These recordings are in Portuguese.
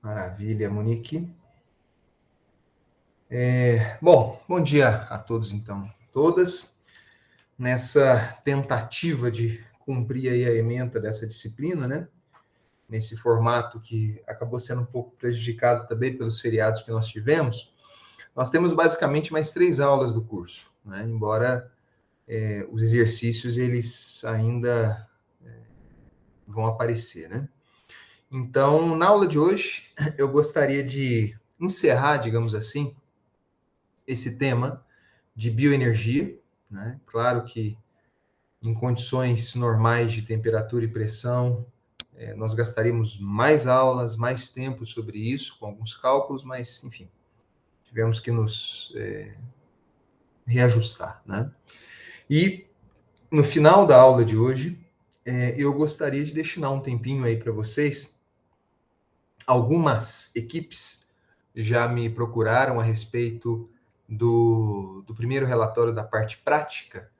Maravilha, Monique. Bom dia a todos, então, todas. Nessa tentativa de cumprir aí a ementa dessa disciplina, né? Nesse formato que acabou sendo um pouco prejudicado também pelos feriados que nós tivemos, nós temos basicamente mais 3 aulas do curso, né? Embora os exercícios, eles ainda vão aparecer, né? Então, na aula de hoje, eu gostaria de encerrar, digamos assim, esse tema de bioenergia, né? Claro que em condições normais de temperatura e pressão, nós gastaríamos mais aulas, mais tempo sobre isso, com alguns cálculos, mas, enfim, tivemos que nos reajustar, né? E no final da aula de hoje, eu gostaria de destinar um tempinho aí para vocês. Algumas equipes já me procuraram a respeito do primeiro relatório da parte prática.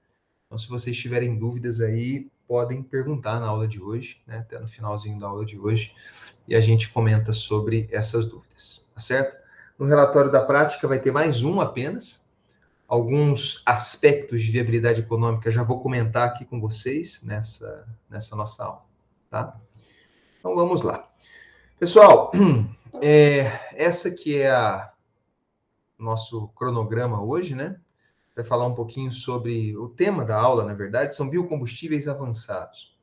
Então, se vocês tiverem dúvidas aí, podem perguntar na aula de hoje, né, até no finalzinho da aula de hoje, e a gente comenta sobre essas dúvidas, tá certo? No relatório da prática vai ter mais um apenas. Alguns aspectos de viabilidade econômica já vou comentar aqui com vocês nessa nossa aula, tá? Então, vamos lá. Pessoal, essa que é nosso cronograma hoje, né? Vai falar um pouquinho sobre o tema da aula, na verdade, são biocombustíveis avançados.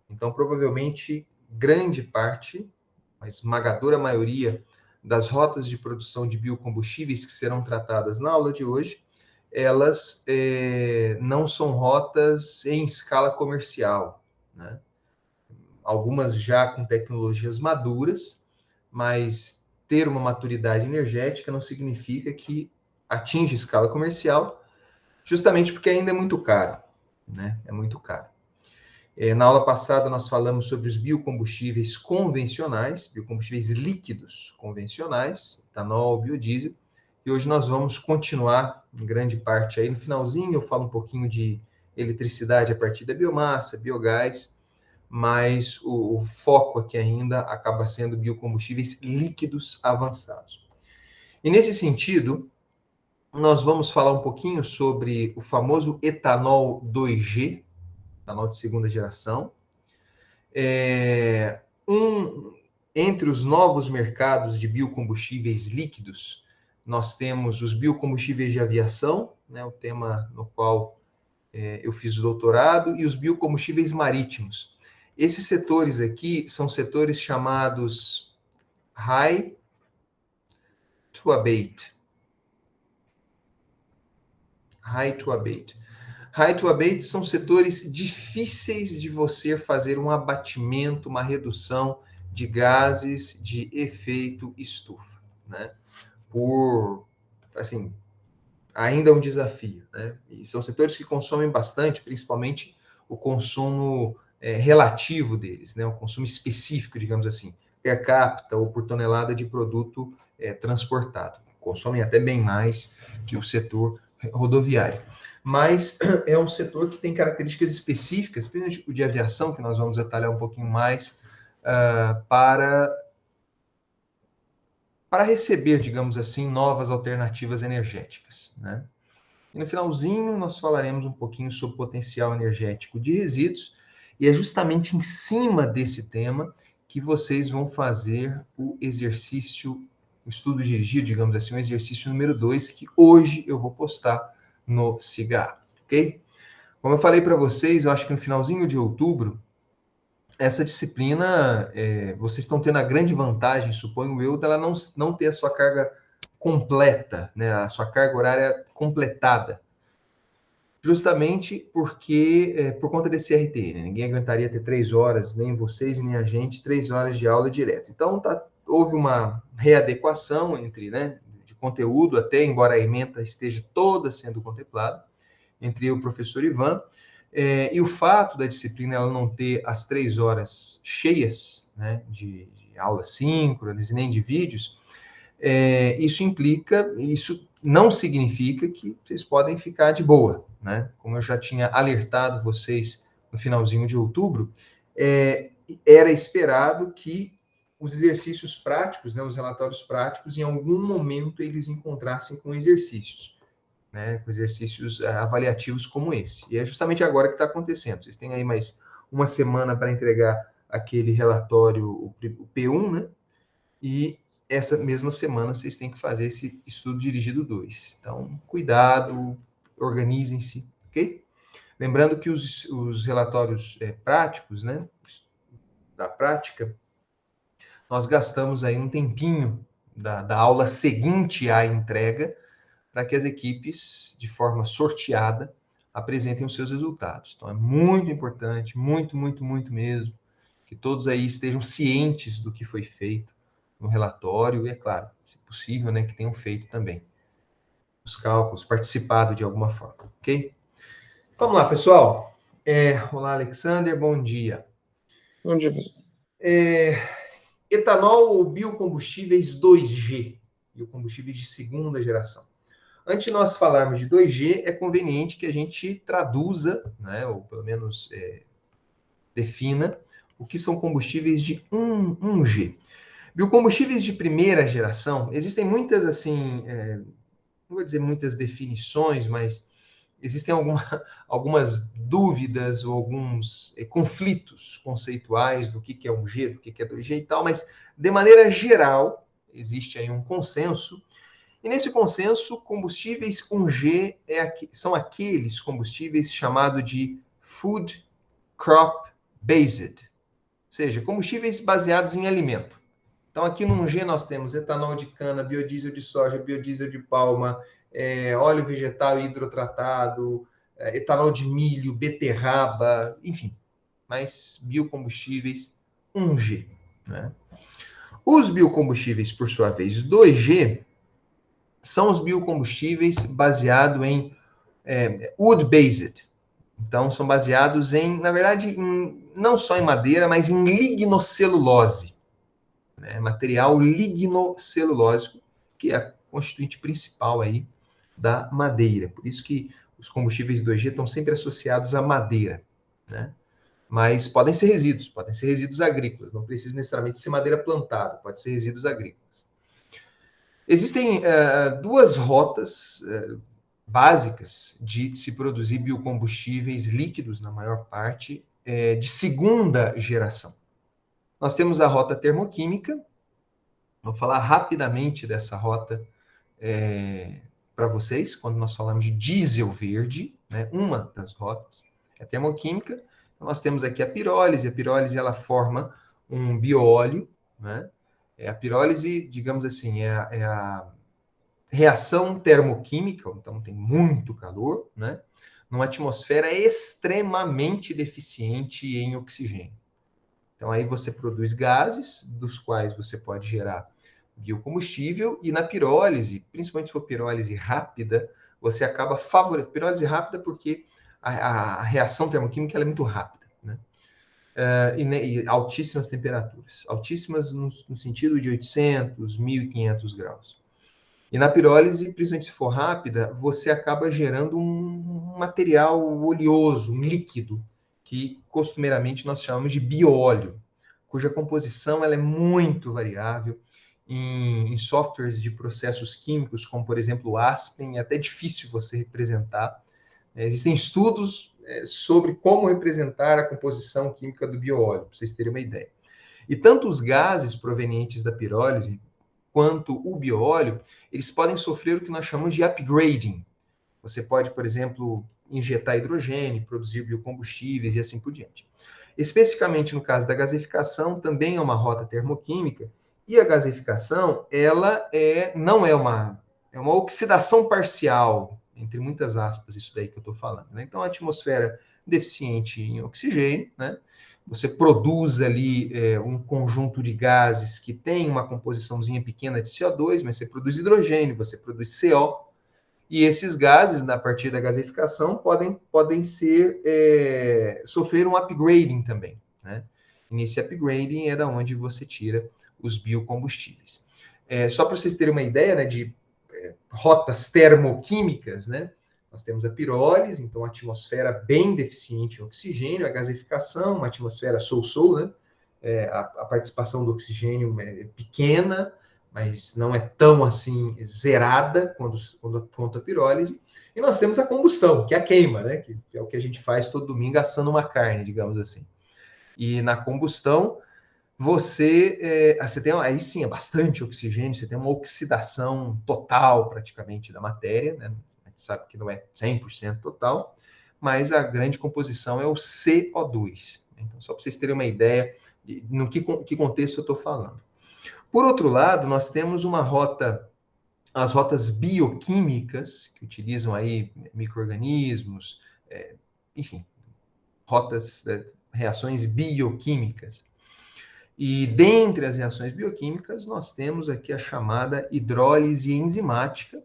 Então, provavelmente, grande parte, a esmagadora maioria das rotas de produção de biocombustíveis que serão tratadas na aula de hoje, elas não são rotas em escala comercial, né? Algumas já com tecnologias maduras, mas ter uma maturidade energética não significa que atinge escala comercial, justamente porque ainda é muito caro, né? É muito caro. Na aula passada, nós falamos sobre os biocombustíveis convencionais, biocombustíveis líquidos convencionais, etanol, biodiesel, e hoje nós vamos continuar, em grande parte, aí no finalzinho eu falo um pouquinho de eletricidade a partir da biomassa, biogás, mas o foco aqui ainda acaba sendo biocombustíveis líquidos avançados. E nesse sentido, nós vamos falar um pouquinho sobre o famoso etanol 2G, etanol de segunda geração. Entre os novos mercados de biocombustíveis líquidos, nós temos os biocombustíveis de aviação, né, o tema no qual eu fiz o doutorado, e os biocombustíveis marítimos. Esses setores aqui são setores chamados high to abate. High to abate. High to abate são setores difíceis de você fazer um abatimento, uma redução de gases de efeito estufa, né? Assim, ainda é um desafio, né? E são setores que consomem bastante, principalmente o consumo relativo deles, né? O consumo específico, digamos assim, per capita ou por tonelada de produto transportado. Consomem até bem mais que o setor rodoviário. Mas é um setor que tem características específicas, principalmente o de aviação, que nós vamos detalhar um pouquinho mais, para receber, digamos assim, novas alternativas energéticas, né? E no finalzinho nós falaremos um pouquinho sobre o potencial energético de resíduos, e é justamente em cima desse tema que vocês vão fazer o exercício, o estudo dirigido, digamos assim, o exercício número 2, que hoje eu vou postar no SIGA, ok? Como eu falei para vocês, eu acho que no finalzinho de outubro, essa disciplina, vocês estão tendo a grande vantagem, suponho eu, dela não ter a sua carga completa, né, a sua carga horária completada. Justamente porque, por conta desse RT, né, ninguém aguentaria ter 3 horas, nem vocês, nem a gente, 3 horas de aula direto. Então, houve uma readequação entre, né, de conteúdo, até embora a ementa esteja toda sendo contemplada, entre eu e o professor Ivan, e o fato da disciplina ela não ter as 3 horas cheias, né, de aulas síncronas e nem de vídeos, isso não significa que vocês podem ficar de boa, né? Como eu já tinha alertado vocês no finalzinho de outubro, era esperado que os exercícios práticos, né, os relatórios práticos, em algum momento eles encontrassem com exercícios, né, com exercícios avaliativos como esse. E é justamente agora que está acontecendo. Vocês têm aí mais uma semana para entregar aquele relatório, o P1, né? E essa mesma semana vocês têm que fazer esse estudo dirigido 2. Então, cuidado, organizem-se, ok? Lembrando que os relatórios práticos, né, da prática, nós gastamos aí um tempinho da aula seguinte à entrega para que as equipes, de forma sorteada, apresentem os seus resultados. Então, é muito importante, muito, muito, muito mesmo, que todos aí estejam cientes do que foi feito no relatório e, é claro, se possível, né, que tenham feito também os cálculos, participado de alguma forma, ok? Vamos lá, pessoal. Olá, Alexander, bom dia. Bom dia. Etanol ou biocombustíveis 2G, biocombustíveis de segunda geração. Antes de nós falarmos de 2G, é conveniente que a gente traduza, né, ou pelo menos defina, o que são combustíveis de 1G. Biocombustíveis de primeira geração, existem muitas, assim, não vou dizer muitas definições, mas existem algumas dúvidas ou alguns conflitos conceituais do que é 1G, do que é 2G e tal, mas de maneira geral, existe aí um consenso. E nesse consenso, combustíveis 1G são aqueles combustíveis chamados de Food Crop Based, ou seja, combustíveis baseados em alimento. Então, aqui no 1G nós temos etanol de cana, biodiesel de soja, biodiesel de palma, óleo vegetal hidrotratado, etanol de milho, beterraba, enfim, mais biocombustíveis 1G. Né? Os biocombustíveis, por sua vez, 2G, são os biocombustíveis baseados em wood-based. Então, são baseados na verdade, não só em madeira, mas em lignocelulose. Né? Material lignocelulósico, que é a constituinte principal aí da madeira. Por isso que os combustíveis 2G estão sempre associados à madeira. Né? Mas podem ser resíduos agrícolas. Não precisa necessariamente ser madeira plantada, pode ser resíduos agrícolas. Existem duas rotas básicas de se produzir biocombustíveis líquidos, na maior parte, de segunda geração. Nós temos a rota termoquímica. Vou falar rapidamente dessa rota para vocês, quando nós falamos de diesel verde, né? Uma das rotas é a termoquímica. Então, nós temos aqui a pirólise. A pirólise ela forma um bioóleo, né? A pirólise, digamos assim, é a reação termoquímica, então tem muito calor, né? Numa atmosfera extremamente deficiente em oxigênio. Então aí você produz gases, dos quais você pode gerar biocombustível, e na pirólise, principalmente se for pirólise rápida, você acaba favorecendo. Pirólise rápida porque a reação termoquímica ela é muito rápida, né? E altíssimas temperaturas, altíssimas no sentido de 800, 1.500 graus. E na pirólise, principalmente se for rápida, você acaba gerando um material oleoso, um líquido, que costumeiramente nós chamamos de bioóleo, cuja composição ela é muito variável. Em softwares de processos químicos, como por exemplo o Aspen, é até difícil você representar. Existem estudos sobre como representar a composição química do bioóleo, para vocês terem uma ideia. E tanto os gases provenientes da pirólise, quanto o bioóleo, eles podem sofrer o que nós chamamos de upgrading. Você pode, por exemplo, injetar hidrogênio, produzir biocombustíveis e assim por diante. Especificamente no caso da gasificação, também é uma rota termoquímica, e a gasificação, ela não é uma oxidação parcial, entre muitas aspas, isso daí que eu estou falando. Né? Então, a atmosfera deficiente em oxigênio, né? Você produz ali um conjunto de gases que tem uma composiçãozinha pequena de CO2, mas você produz hidrogênio, você produz CO, e esses gases, a partir da gasificação, podem sofrer um upgrading também. Né? E nesse upgrading é da onde você tira os biocombustíveis. Só para vocês terem uma ideia, né, de rotas termoquímicas, né? Nós temos a pirólise, então a atmosfera bem deficiente em oxigênio, a gasificação, uma atmosfera so-so, né? a participação do oxigênio é pequena, mas não é tão assim zerada quanto a pirólise. E nós temos a combustão, que é a queima, né? Que é o que a gente faz todo domingo assando uma carne, digamos assim. E na combustão, você tem, aí sim, é bastante oxigênio, você tem uma oxidação total, praticamente, da matéria, né? A gente sabe que não é 100% total, mas a grande composição é o CO2. Então, só para vocês terem uma ideia no que contexto eu estou falando. Por outro lado, nós temos as rotas bioquímicas, que utilizam aí micro-organismos, enfim, reações bioquímicas. E dentre as reações bioquímicas, nós temos aqui a chamada hidrólise enzimática,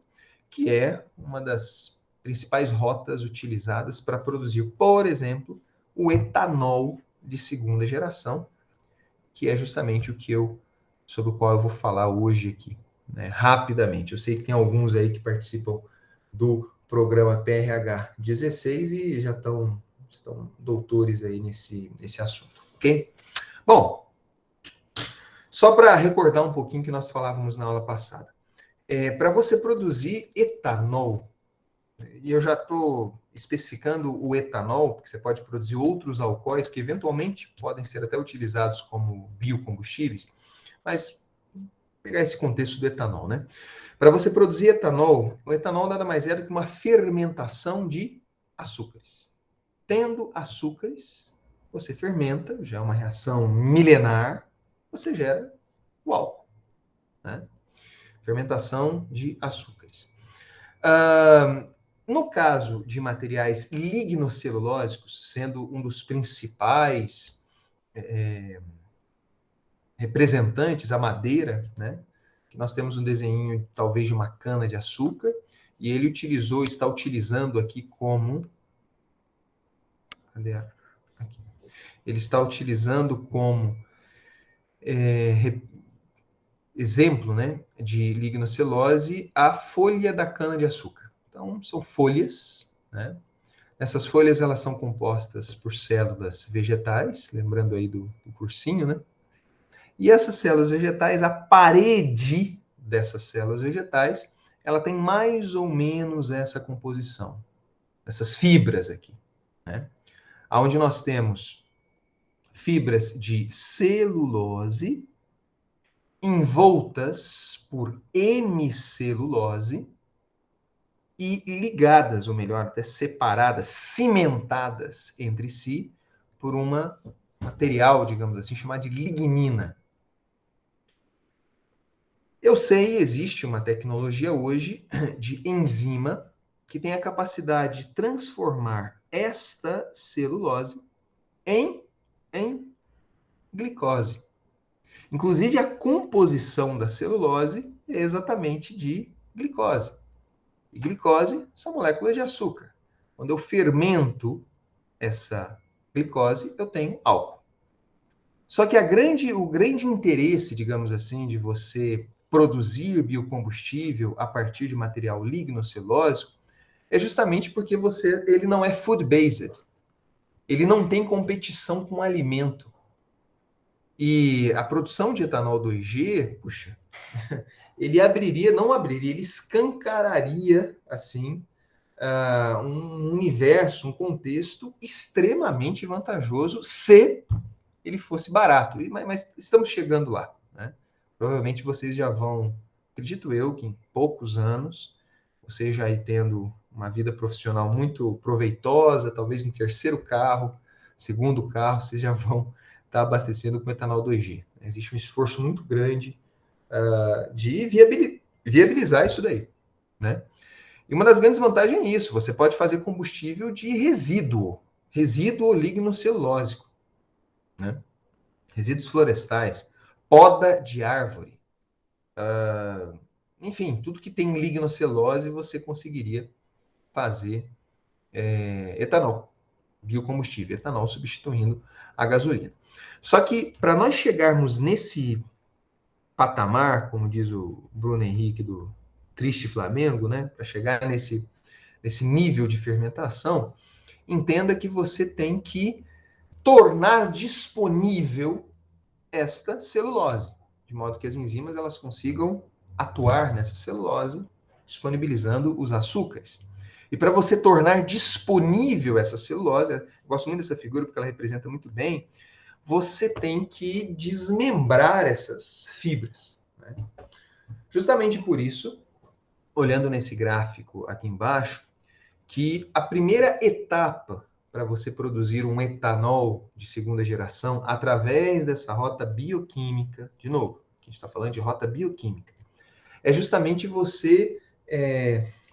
que é uma das principais rotas utilizadas para produzir, por exemplo, o etanol de segunda geração, que é justamente sobre o qual eu vou falar hoje aqui, né, rapidamente. Eu sei que tem alguns aí que participam do programa PRH 16 e já estão doutores aí nesse assunto, ok? Bom, só para recordar um pouquinho que nós falávamos na aula passada. Para você produzir etanol, e eu já estou especificando o etanol, porque você pode produzir outros alcoóis que eventualmente podem ser até utilizados como biocombustíveis, mas pegar esse contexto do etanol, né? Para você produzir etanol, o etanol nada mais é do que uma fermentação de açúcares. Tendo açúcares, você fermenta, já é uma reação milenar, você gera o álcool, né? Fermentação de açúcares. No caso de materiais lignocelulósicos, sendo um dos principais representantes, a madeira, né? Que nós temos um desenho talvez de uma cana de açúcar, e ele está utilizando aqui como... Cadê aqui? Ele está utilizando como exemplo, né, de lignocelulose a folha da cana-de-açúcar. Então, são folhas, né? Essas folhas, elas são compostas por células vegetais, lembrando aí do cursinho, né? E essas células vegetais, a parede dessas células vegetais, ela tem mais ou menos essa composição, essas fibras aqui, né? Onde nós temos fibras de celulose envoltas por hemicelulose e ligadas, ou melhor, até separadas, cimentadas entre si por um material, digamos assim, chamado de lignina. Eu sei, existe uma tecnologia hoje de enzima que tem a capacidade de transformar esta celulose em glicose. Inclusive, a composição da celulose é exatamente de glicose. E glicose são moléculas de açúcar. Quando eu fermento essa glicose, eu tenho álcool. Só que o grande interesse, digamos assim, de você produzir biocombustível a partir de material lignocelulósico é justamente porque ele não é food-based. Ele não tem competição com o alimento. E a produção de etanol 2G, puxa, ele ele escancararia, assim, um universo, um contexto extremamente vantajoso se ele fosse barato. Mas estamos chegando lá, né? Provavelmente vocês já vão, acredito eu, que em poucos anos, vocês já aí tendo uma vida profissional muito proveitosa, talvez um terceiro carro, segundo carro, vocês já vão estar abastecendo com etanol 2G. Existe um esforço muito grande de viabilizar isso daí, né? E uma das grandes vantagens é isso, você pode fazer combustível de resíduo lignocelulósico, né? Resíduos florestais, poda de árvore, enfim, tudo que tem lignocelulose você conseguiria fazer etanol, biocombustível, etanol substituindo a gasolina. Só que para nós chegarmos nesse patamar, como diz o Bruno Henrique do Triste Flamengo, né, para chegar nesse nível de fermentação, entenda que você tem que tornar disponível esta celulose, de modo que as enzimas elas consigam atuar nessa celulose, disponibilizando os açúcares. E para você tornar disponível essa celulose, eu gosto muito dessa figura porque ela representa muito bem, você tem que desmembrar essas fibras, né? Justamente por isso, olhando nesse gráfico aqui embaixo, que a primeira etapa para você produzir um etanol de segunda geração através dessa rota bioquímica, de novo, a gente está falando de rota bioquímica, é justamente você,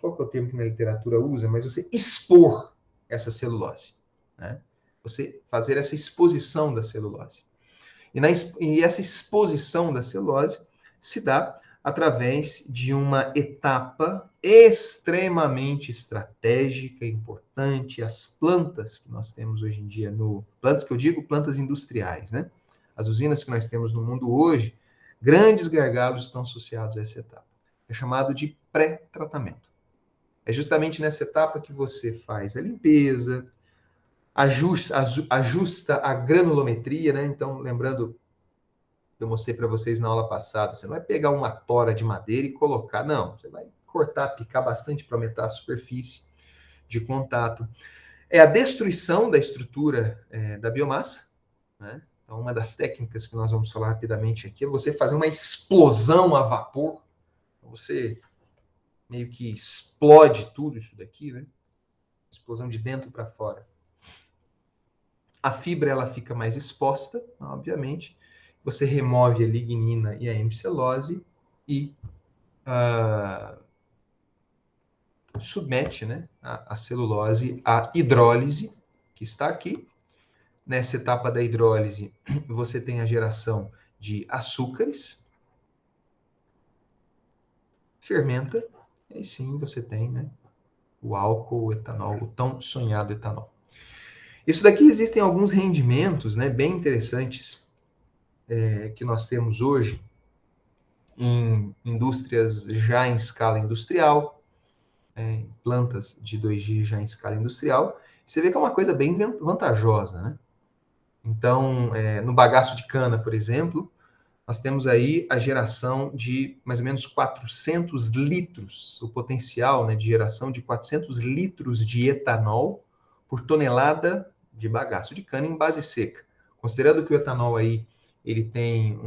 qual que é o termo que na literatura usa, mas você expor essa celulose, né? Você fazer essa exposição da celulose. E essa exposição da celulose se dá através de uma etapa extremamente estratégica, importante. As plantas que nós temos hoje em dia, plantas que eu digo, plantas industriais, né? As usinas que nós temos no mundo hoje, grandes gargalos estão associados a essa etapa. É chamado de pré-tratamento. É justamente nessa etapa que você faz a limpeza, ajusta a granulometria, né? Então, lembrando, eu mostrei para vocês na aula passada, você não vai pegar uma tora de madeira e colocar, não. Você vai cortar, picar bastante para aumentar a superfície de contato. É a destruição da estrutura da biomassa, né? Então, uma das técnicas que nós vamos falar rapidamente aqui é você fazer uma explosão a vapor. Você meio que explode tudo isso daqui, né? Explosão de dentro para fora. A fibra ela fica mais exposta, obviamente. Você remove a lignina e a hemicelose e submete, né, a celulose à hidrólise, que está aqui. Nessa etapa da hidrólise, você tem a geração de açúcares, fermenta, e aí sim você tem, né, o álcool, o etanol, o tão sonhado etanol. Isso daqui existem alguns rendimentos, né, bem interessantes que nós temos hoje em indústrias já em escala industrial, plantas de 2G já em escala industrial. Você vê que é uma coisa bem vantajosa, né? Então, no bagaço de cana, por exemplo, nós temos aí a geração de mais ou menos 400 litros, o potencial, né, de geração de 400 litros de etanol por tonelada de bagaço de cana em base seca. Considerando que o etanol aí, ele tem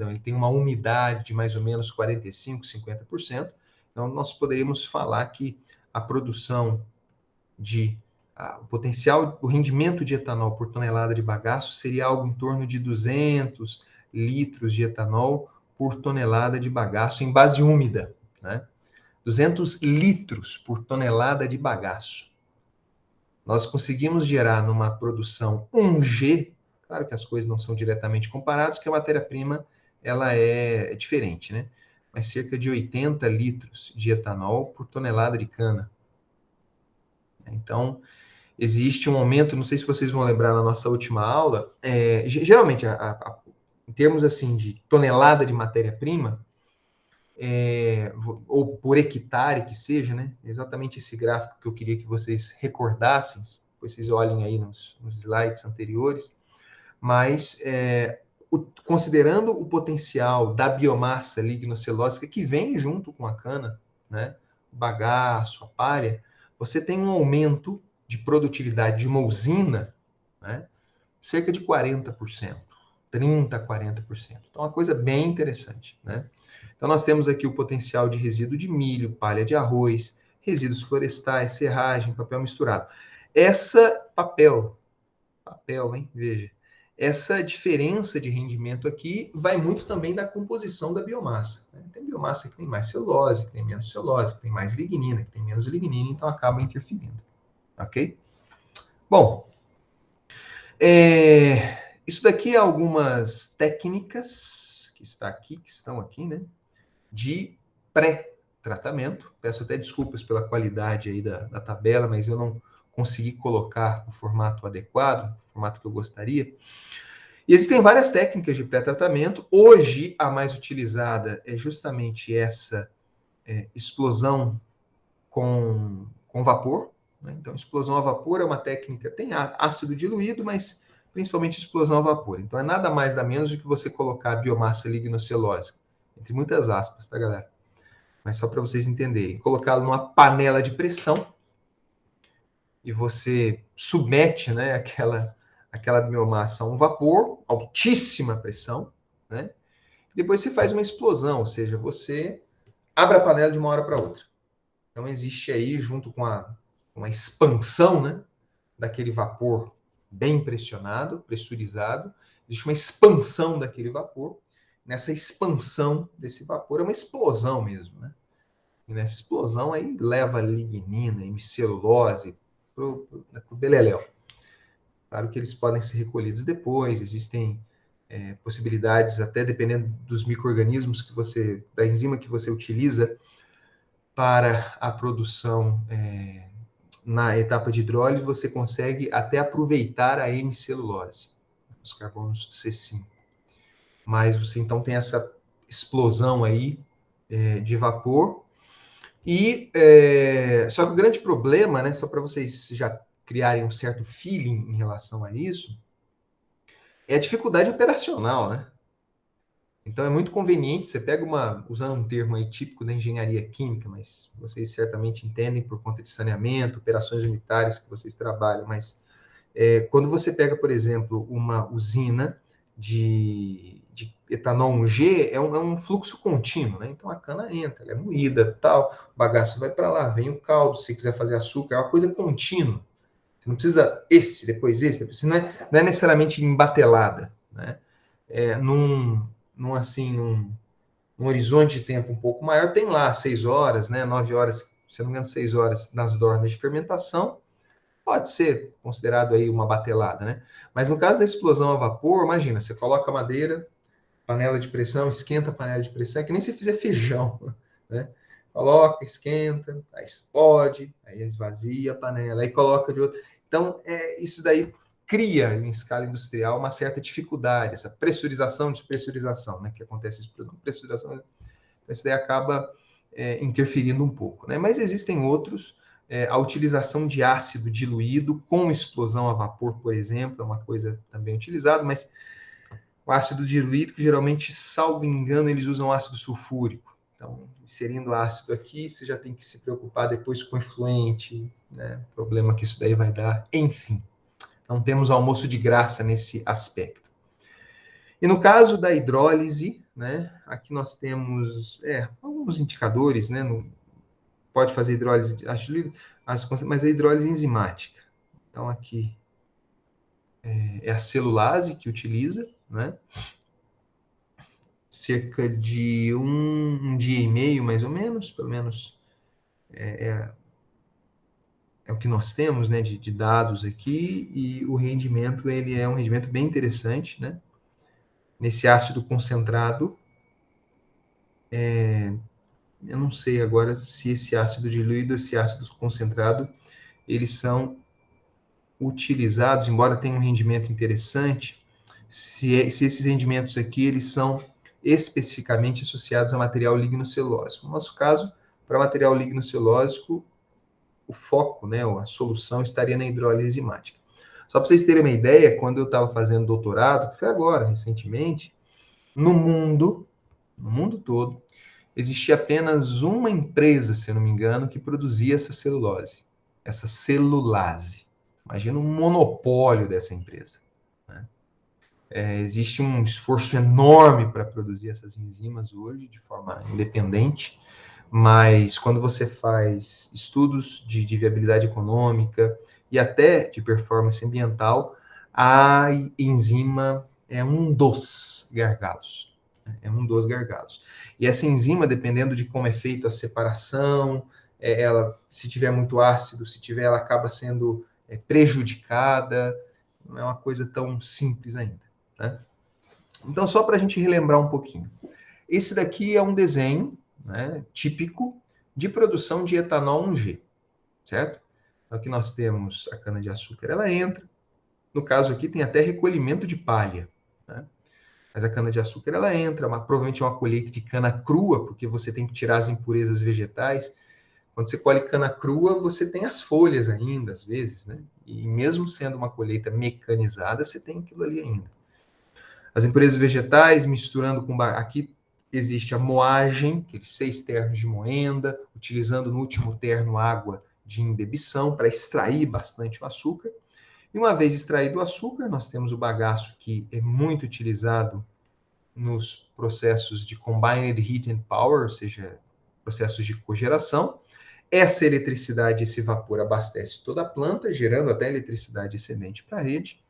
ele tem uma umidade de mais ou menos 45, 50%, então nós poderíamos falar que a produção o potencial, o rendimento de etanol por tonelada de bagaço seria algo em torno de 200 litros de etanol por tonelada de bagaço em base úmida, né? 200 litros por tonelada de bagaço. Nós conseguimos gerar numa produção 1G, claro que as coisas não são diretamente comparadas, porque a matéria-prima ela é diferente, né? Mas cerca de 80 litros de etanol por tonelada de cana. Então, existe um aumento, não sei se vocês vão lembrar na nossa última aula, geralmente, em termos assim de tonelada de matéria-prima, ou por hectare que seja, né? Exatamente esse gráfico que eu queria que vocês recordassem, vocês olhem aí nos slides anteriores, mas considerando o potencial da biomassa lignocelulósica que vem junto com a cana, né? O bagaço, a palha, você tem um aumento de produtividade de uma usina, né? Cerca de 40%, 30%, 40%. Então, é uma coisa bem interessante, né? Então, nós temos aqui o potencial de resíduo de milho, palha de arroz, resíduos florestais, serragem, papel misturado. Papel, hein? Veja. Essa diferença de rendimento aqui vai muito também da composição da biomassa, né? Tem biomassa que tem mais celulose, que tem menos celulose, que tem mais lignina, que tem menos lignina, então acaba interferindo, ok? Bom, isso daqui é algumas técnicas que estão aqui, né? De pré-tratamento. Peço até desculpas pela qualidade aí da tabela, mas eu não consegui colocar o formato adequado, o formato que eu gostaria. E existem várias técnicas de pré-tratamento. Hoje, a mais utilizada é justamente essa explosão com vapor, né? Então, explosão a vapor é uma técnica, tem ácido diluído, mas principalmente explosão a vapor. Então, é nada mais, nada menos do que você colocar a biomassa lignocelulose, entre muitas aspas, tá, galera? Mas só para vocês entenderem. Colocá-lo numa panela de pressão e você submete, né, aquela biomassa a um vapor, altíssima pressão, né? Depois você faz uma explosão, ou seja, você abre a panela de uma hora para outra. Então, existe aí, junto com uma expansão, né, daquele vapor bem pressionado, pressurizado, existe uma expansão daquele vapor. Nessa expansão desse vapor é uma explosão mesmo, né? E nessa explosão aí leva lignina, hemicelulose para o beleléu. Claro que eles podem ser recolhidos depois, existem possibilidades, até dependendo dos micro-organismos da enzima que você utiliza para a produção na etapa de hidrólise, você consegue até aproveitar a hemicelulose, os carbonos C5. Mas você então tem essa explosão aí de vapor. E só que o grande problema, né, só para vocês já criarem um certo feeling em relação a isso, é a dificuldade operacional, né? Então é muito conveniente, você pega usando um termo aí típico da engenharia química, mas vocês certamente entendem por conta de saneamento, operações unitárias que vocês trabalham, mas quando você pega, por exemplo, uma usina de etanol 1G, é um fluxo contínuo, né? Então a cana entra, ela é moída, tal, o bagaço vai para lá, vem o caldo, se quiser fazer açúcar, é uma coisa contínua. Você não precisa depois esse, depois, não é necessariamente embatelada, né? Num horizonte de tempo um pouco maior, tem lá 6 horas, né, 9 horas, se não me engano, 6 horas nas dornas de fermentação, pode ser considerado aí uma batelada, né? Mas no caso da explosão a vapor, imagina, você coloca a madeira, panela de pressão, esquenta a panela de pressão, é que nem se fizer feijão, né? Coloca, esquenta, aí explode, aí esvazia a panela, aí coloca de outro. Então, isso daí cria, em escala industrial, uma certa dificuldade, essa pressurização, despressurização, né? Que acontece explosão, pressurização, então isso daí acaba interferindo um pouco, né? Mas existem outros, a utilização de ácido diluído com explosão a vapor, por exemplo, é uma coisa também utilizada, mas o ácido diluído, que geralmente, salvo engano, eles usam ácido sulfúrico. Então, inserindo ácido aqui, você já tem que se preocupar depois com efluente, né? Problema que isso daí vai dar. Enfim, não temos almoço de graça nesse aspecto. E no caso da hidrólise, né? Aqui nós temos alguns indicadores, né? Pode fazer hidrólise de ácido diluído, mas a hidrólise enzimática. Então, aqui é a celulase que utiliza, né? Cerca de um dia e meio, mais ou menos, pelo menos é o que nós temos, né, de dados aqui, e o rendimento, ele é um rendimento bem interessante, né? Nesse ácido concentrado, eu não sei agora se esse ácido diluído, esse ácido concentrado, eles são utilizados, embora tenham um rendimento interessante, se esses rendimentos aqui, eles são especificamente associados a material lignocelulósico. No nosso caso, para material lignocelulósico, o foco, né, a solução estaria na hidrólise enzimática. Só para vocês terem uma ideia, quando eu estava fazendo doutorado, que foi agora, recentemente, no mundo todo, existia apenas uma empresa, se eu não me engano, que produzia essa celulose, essa celulase. Imagina um monopólio dessa empresa, né? Existe um esforço enorme para produzir essas enzimas hoje, de forma independente, mas quando você faz estudos de viabilidade econômica e até de performance ambiental, a enzima é um dos gargalos. É um dos gargalos. E essa enzima, dependendo de como é feita a separação, ela, se tiver muito ácido, se tiver, ela acaba sendo prejudicada. Não é uma coisa tão simples ainda, né? Então, só para a gente relembrar um pouquinho. Esse daqui é um desenho, né, típico de produção de etanol 1G, certo? Então, aqui nós temos a cana-de-açúcar, ela entra. No caso aqui, tem até recolhimento de palha, né? Mas a cana-de-açúcar, ela entra, provavelmente é uma colheita de cana crua, porque você tem que tirar as impurezas vegetais. Quando você colhe cana crua, você tem as folhas ainda, às vezes, né? E mesmo sendo uma colheita mecanizada, você tem aquilo ali ainda. As impurezas vegetais misturando com... Aqui existe a moagem, aqueles 6 ternos de moenda, utilizando no último terno água de imbebição para extrair bastante o açúcar. E uma vez extraído o açúcar, nós temos o bagaço, que é muito utilizado nos processos de combined heat and power, ou seja, processos de cogeração. Essa eletricidade, esse vapor, abastece toda a planta, gerando até eletricidade excedente para a rede.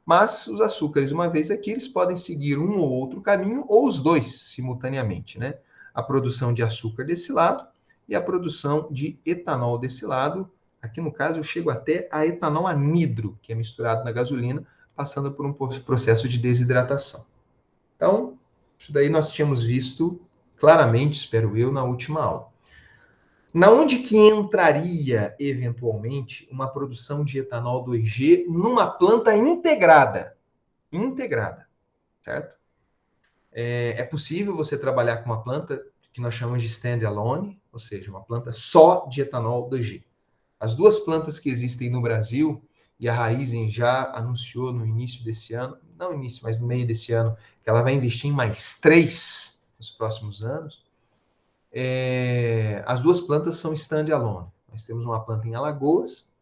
Mas os açúcares, uma vez aqui, eles podem seguir um ou outro caminho, ou os dois, simultaneamente, né? A produção de açúcar desse lado e a produção de etanol desse lado. Aqui, no caso, eu chego até a etanol anidro, que é misturado na gasolina, passando por um processo de desidratação. Então, isso daí nós tínhamos visto claramente, espero eu, na última aula. Na onde que entraria, eventualmente, uma produção de etanol 2G numa planta integrada? Integrada, certo? É possível você trabalhar com uma planta que nós chamamos de standalone, ou seja, uma planta só de etanol 2G. As duas plantas que existem no Brasil, e a Raízen já anunciou no início desse ano, não início, mas no meio desse ano, que ela vai investir em mais 3 nos próximos anos. As duas plantas são standalone. Nós temos uma planta em Alagoas,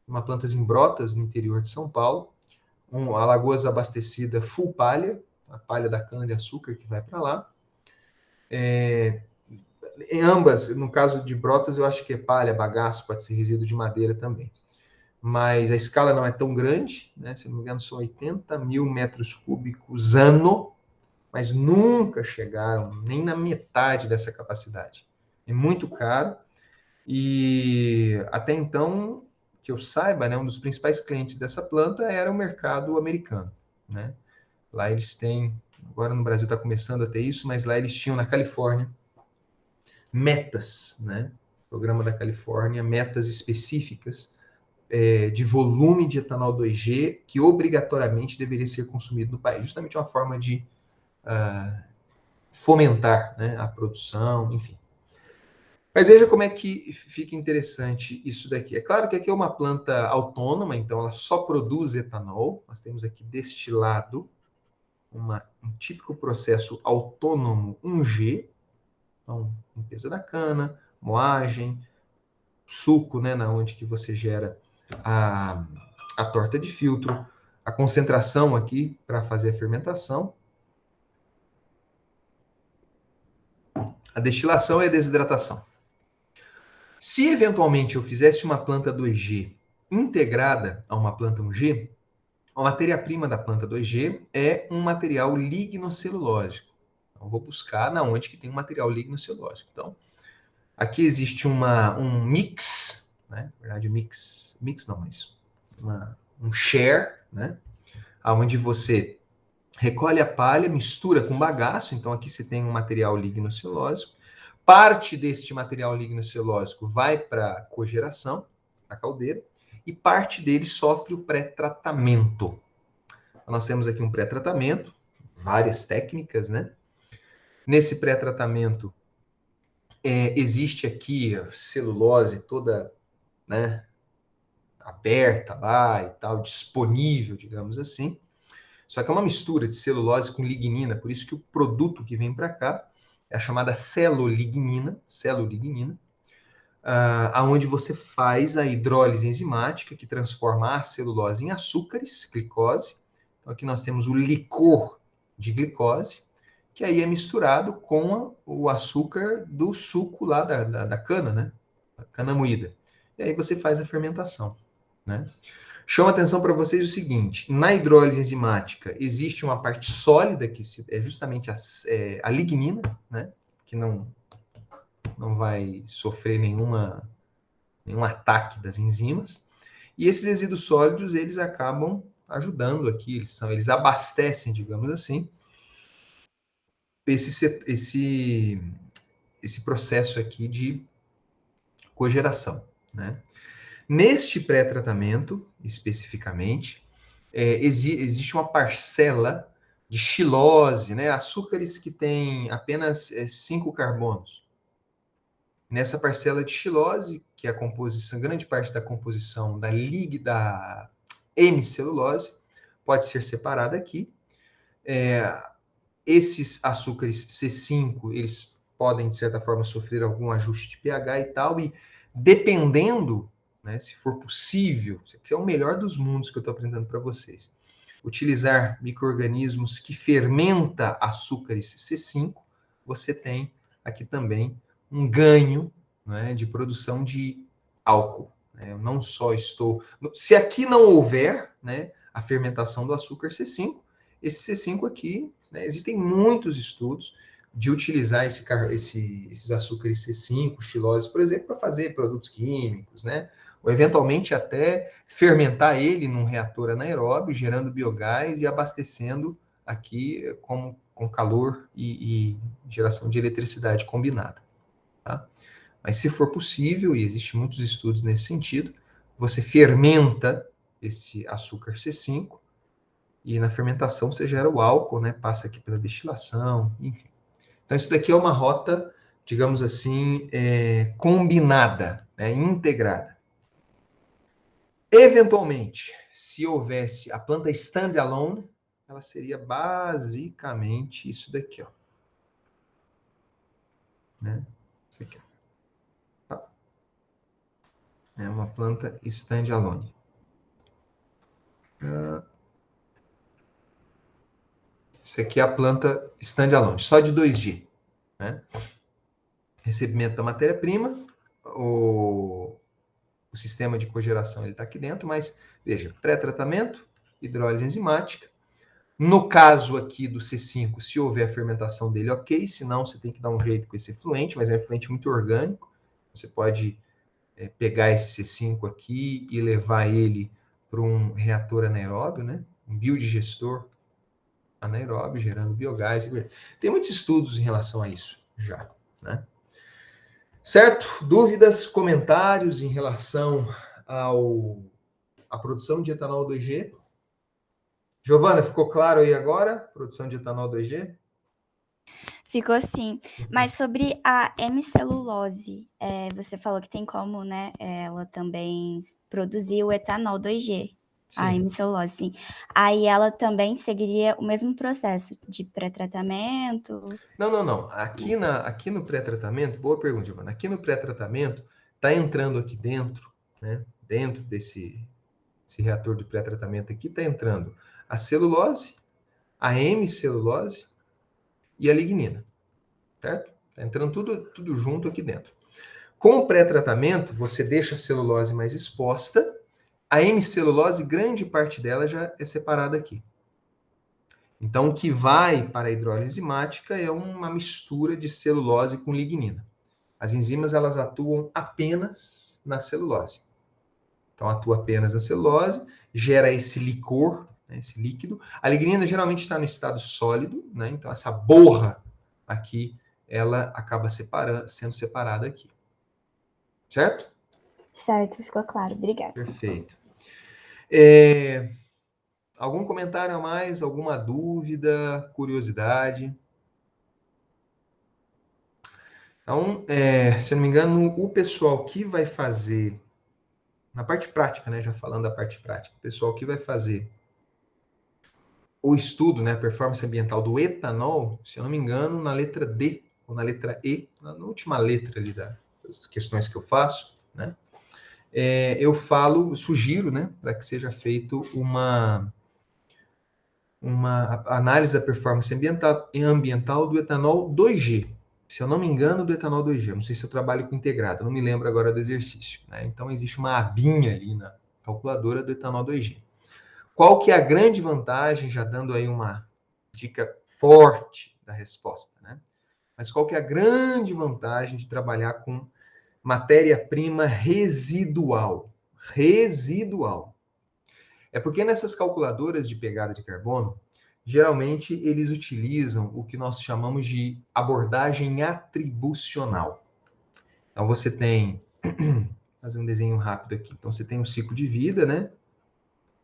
uma planta em Brotas, no interior de São Paulo, Alagoas abastecida full palha, a palha da cana-de-açúcar que vai para lá. Em ambas, no caso de Brotas, eu acho que é palha, bagaço, pode ser resíduo de madeira também. Mas a escala não é tão grande, né? Se não me engano, são 80 mil metros cúbicos ano, mas nunca chegaram nem na metade dessa capacidade. É muito caro e até então, que eu saiba, né, um dos principais clientes dessa planta era o mercado americano, né? Lá eles têm, agora no Brasil está começando a ter isso, mas lá eles tinham na Califórnia metas, né? Programa da Califórnia, metas específicas de volume de etanol 2G que obrigatoriamente deveria ser consumido no país. Justamente uma forma de fomentar, né, a produção, enfim. Mas veja como é que fica interessante isso daqui. É claro que aqui é uma planta autônoma, então ela só produz etanol. Nós temos aqui destilado, um típico processo autônomo 1G. Então, limpeza da cana, moagem, suco, né, na onde que você gera a torta de filtro, a concentração aqui para fazer a fermentação, a destilação e a desidratação. Se eventualmente eu fizesse uma planta 2G integrada a uma planta 1G, a matéria-prima da planta 2G é um material lignocelulósico. Então, vou buscar na onde que tem um material lignocelulósico. Então, aqui existe um mix, né? Na verdade, mix não, mas um share, né? Onde você recolhe a palha, mistura com bagaço. Então, aqui você tem um material lignocelulósico. Parte deste material lignocelulósico vai para a cogeração, a caldeira, e parte dele sofre o pré-tratamento. Então, nós temos aqui um pré-tratamento, várias técnicas, né? Nesse pré-tratamento, existe aqui a celulose toda, né, aberta lá e tal, disponível, digamos assim. Só que é uma mistura de celulose com lignina, por isso que o produto que vem para cá é a chamada celolignina, aonde você faz a hidrólise enzimática que transforma a celulose em açúcares, glicose. Então aqui nós temos o licor de glicose, que aí é misturado com o açúcar do suco lá da cana, né? A cana moída. E aí você faz a fermentação, né? Chamo a atenção para vocês o seguinte: na hidrólise enzimática existe uma parte sólida que é justamente a lignina, né? Que não vai sofrer nenhum ataque das enzimas. E esses resíduos sólidos eles acabam ajudando aqui, eles abastecem, digamos assim, esse processo aqui de cogeração, né? Neste pré-tratamento, especificamente, existe uma parcela de xilose, né? Açúcares que têm apenas 5 carbonos. Nessa parcela de xilose, que é a composição, grande parte da composição da hemicelulose, pode ser separada aqui. Esses açúcares C5, eles podem, de certa forma, sofrer algum ajuste de pH e tal, e dependendo, né, se for possível, isso aqui é o melhor dos mundos que eu estou apresentando para vocês, utilizar micro-organismos que fermenta açúcares C5, você tem aqui também um ganho, né, de produção de álcool. Eu não só estou... Se aqui não houver, né, a fermentação do açúcar C5, esse C5 aqui, né, existem muitos estudos de utilizar esses açúcares C5, xilose, por exemplo, para fazer produtos químicos, né? Ou eventualmente até fermentar ele num reator anaeróbio, gerando biogás e abastecendo aqui com calor e geração de eletricidade combinada. Tá? Mas se for possível, e existem muitos estudos nesse sentido, você fermenta esse açúcar C5 e na fermentação você gera o álcool, né? Passa aqui pela destilação, enfim. Então isso daqui é uma rota, digamos assim, combinada, né? Integrada. Eventualmente, se houvesse a planta standalone, ela seria basicamente isso daqui, ó. Né? Isso aqui, ó. Tá. É uma planta standalone. Isso aqui é a planta standalone, só de 2G. Né? Recebimento da matéria-prima, o sistema de cogeração está aqui dentro, mas veja, pré-tratamento, hidrólise enzimática. No caso aqui do C5, se houver a fermentação dele, ok, senão você tem que dar um jeito com esse efluente, mas é um efluente muito orgânico. Você pode pegar esse C5 aqui e levar ele para um reator anaeróbio, né? Um biodigestor anaeróbio, gerando biogás. Tem muitos estudos em relação a isso já, né? Certo? Dúvidas, comentários em relação à produção de etanol 2G? Giovana, ficou claro aí agora? Produção de etanol 2G? Ficou sim. Mas sobre a hemicelulose, você falou que tem como, né, ela também produzir o etanol 2G. Sim. A hemicelulose, sim. Aí ela também seguiria o mesmo processo de pré-tratamento? Não. Aqui no pré-tratamento, boa pergunta, Giovana. Aqui no pré-tratamento, está entrando aqui dentro, né? Dentro desse reator de pré-tratamento aqui, está entrando a celulose, a hemicelulose e a lignina. Certo? Está entrando tudo junto aqui dentro. Com o pré-tratamento, você deixa a celulose mais exposta, a hemicelulose, grande parte dela já é separada aqui. Então, o que vai para a hidrólise enzimática é uma mistura de celulose com lignina. As enzimas, elas atuam apenas na celulose. Então, atua apenas na celulose, gera esse licor, né, esse líquido. A lignina geralmente está no estado sólido, né? Então, essa borra aqui, ela acaba sendo separada aqui. Certo? Certo, ficou claro. Obrigada. Perfeito. Algum comentário a mais? Alguma dúvida? Curiosidade? Então, se não me engano, o pessoal que vai fazer, na parte prática, né? Já falando da parte prática, o pessoal que vai fazer o estudo, né? A performance ambiental do etanol, se eu não me engano, na letra D ou na letra E, na última letra ali das questões que eu faço, né? Eu sugiro, né? Para que seja feito uma análise da performance ambiental do etanol 2G. Se eu não me engano, do etanol 2G. Não sei se eu trabalho com integrado, não me lembro agora do exercício. Né? Então, existe uma abinha ali na calculadora do etanol 2G. Qual que é a grande vantagem, já dando aí uma dica forte da resposta, né? Mas qual que é a grande vantagem de trabalhar com matéria-prima residual? Residual. É porque nessas calculadoras de pegada de carbono, geralmente eles utilizam o que nós chamamos de abordagem atribucional. Então você tem, vou fazer um desenho rápido aqui. Então você tem um ciclo de vida, né?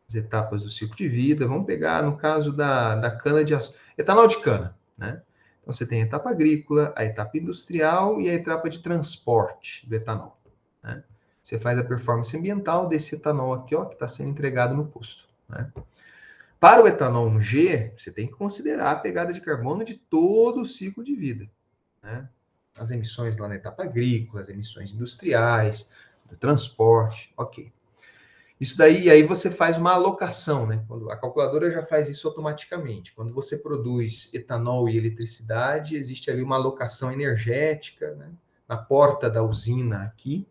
As etapas do ciclo de vida. Vamos pegar no caso da cana de açúcar, etanol de cana, né? Então, você tem a etapa agrícola, a etapa industrial e a etapa de transporte do etanol, né? Você faz a performance ambiental desse etanol aqui, ó, que está sendo entregado no posto, né? Para o etanol 1G, você tem que considerar a pegada de carbono de todo o ciclo de vida, né? As emissões lá na etapa agrícola, as emissões industriais, do transporte, ok. Isso daí, e aí você faz uma alocação, né? Quando a calculadora já faz isso automaticamente. Quando você produz etanol e eletricidade, existe ali uma alocação energética, né? Na porta da usina aqui,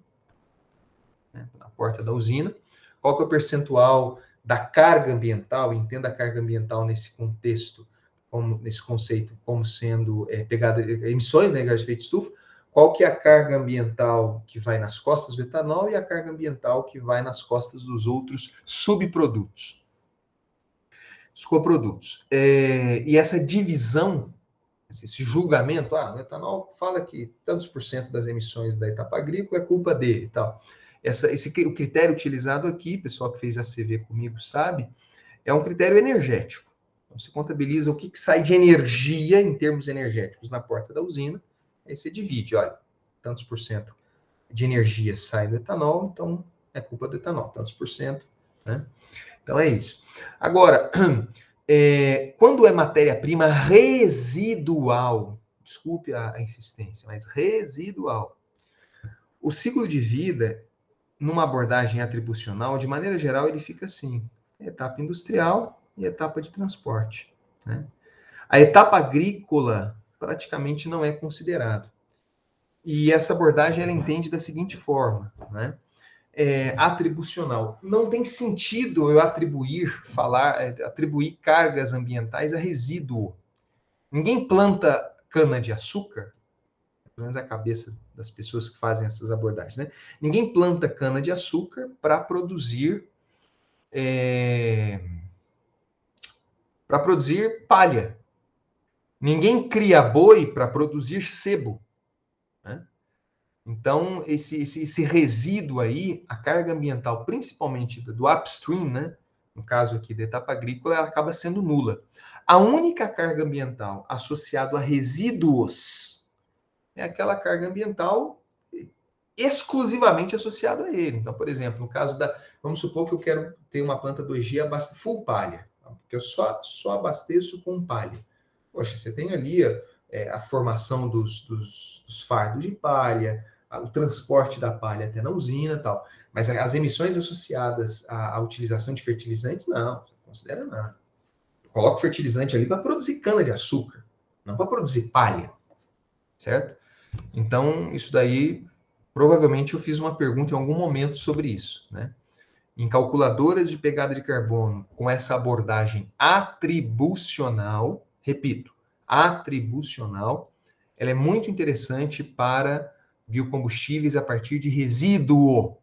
né? Na porta da usina. Qual que é o percentual da carga ambiental? Entenda a carga ambiental nesse contexto, nesse conceito, como sendo pegada emissões, né, gás de efeito estufa. Qual que é a carga ambiental que vai nas costas do etanol e a carga ambiental que vai nas costas dos outros subprodutos, os coprodutos. E essa divisão, esse julgamento, o etanol fala que tantos por cento das emissões da etapa agrícola é culpa dele e tal. O critério utilizado aqui, pessoal que fez a CV comigo sabe, é um critério energético. Então, você contabiliza o que sai de energia em termos energéticos na porta da usina, aí você divide, olha, tantos por cento de energia sai do etanol, então é culpa do etanol, tantos por cento, né? Então é isso. Agora, quando é matéria-prima residual, desculpe a insistência, mas residual, o ciclo de vida, numa abordagem atribucional, de maneira geral, ele fica assim: etapa industrial e etapa de transporte, né? A etapa agrícola praticamente não é considerado. E essa abordagem ela entende da seguinte forma, né? Atribucional. Não tem sentido eu atribuir cargas ambientais a resíduo. Ninguém planta cana-de-açúcar, pelo menos a cabeça das pessoas que fazem essas abordagens, né? Ninguém planta cana-de-açúcar para produzir palha. Ninguém cria boi para produzir sebo, né? Então, esse resíduo aí, a carga ambiental, principalmente do upstream, né? No caso aqui da etapa agrícola, ela acaba sendo nula. A única carga ambiental associada a resíduos é aquela carga ambiental exclusivamente associada a ele. Então, por exemplo, no caso vamos supor que eu quero ter uma planta 2G full palha, porque eu só abasteço com palha. Poxa, você tem ali a formação dos fardos de palha, o transporte da palha até na usina e tal. Mas as emissões associadas à utilização de fertilizantes, não, não considera nada. Eu coloco fertilizante ali para produzir cana-de-açúcar, não para produzir palha, certo? Então, isso daí, provavelmente eu fiz uma pergunta em algum momento sobre isso, né? Em calculadoras de pegada de carbono, com essa abordagem atribucional, repito, atribucional, ela é muito interessante para biocombustíveis a partir de resíduo,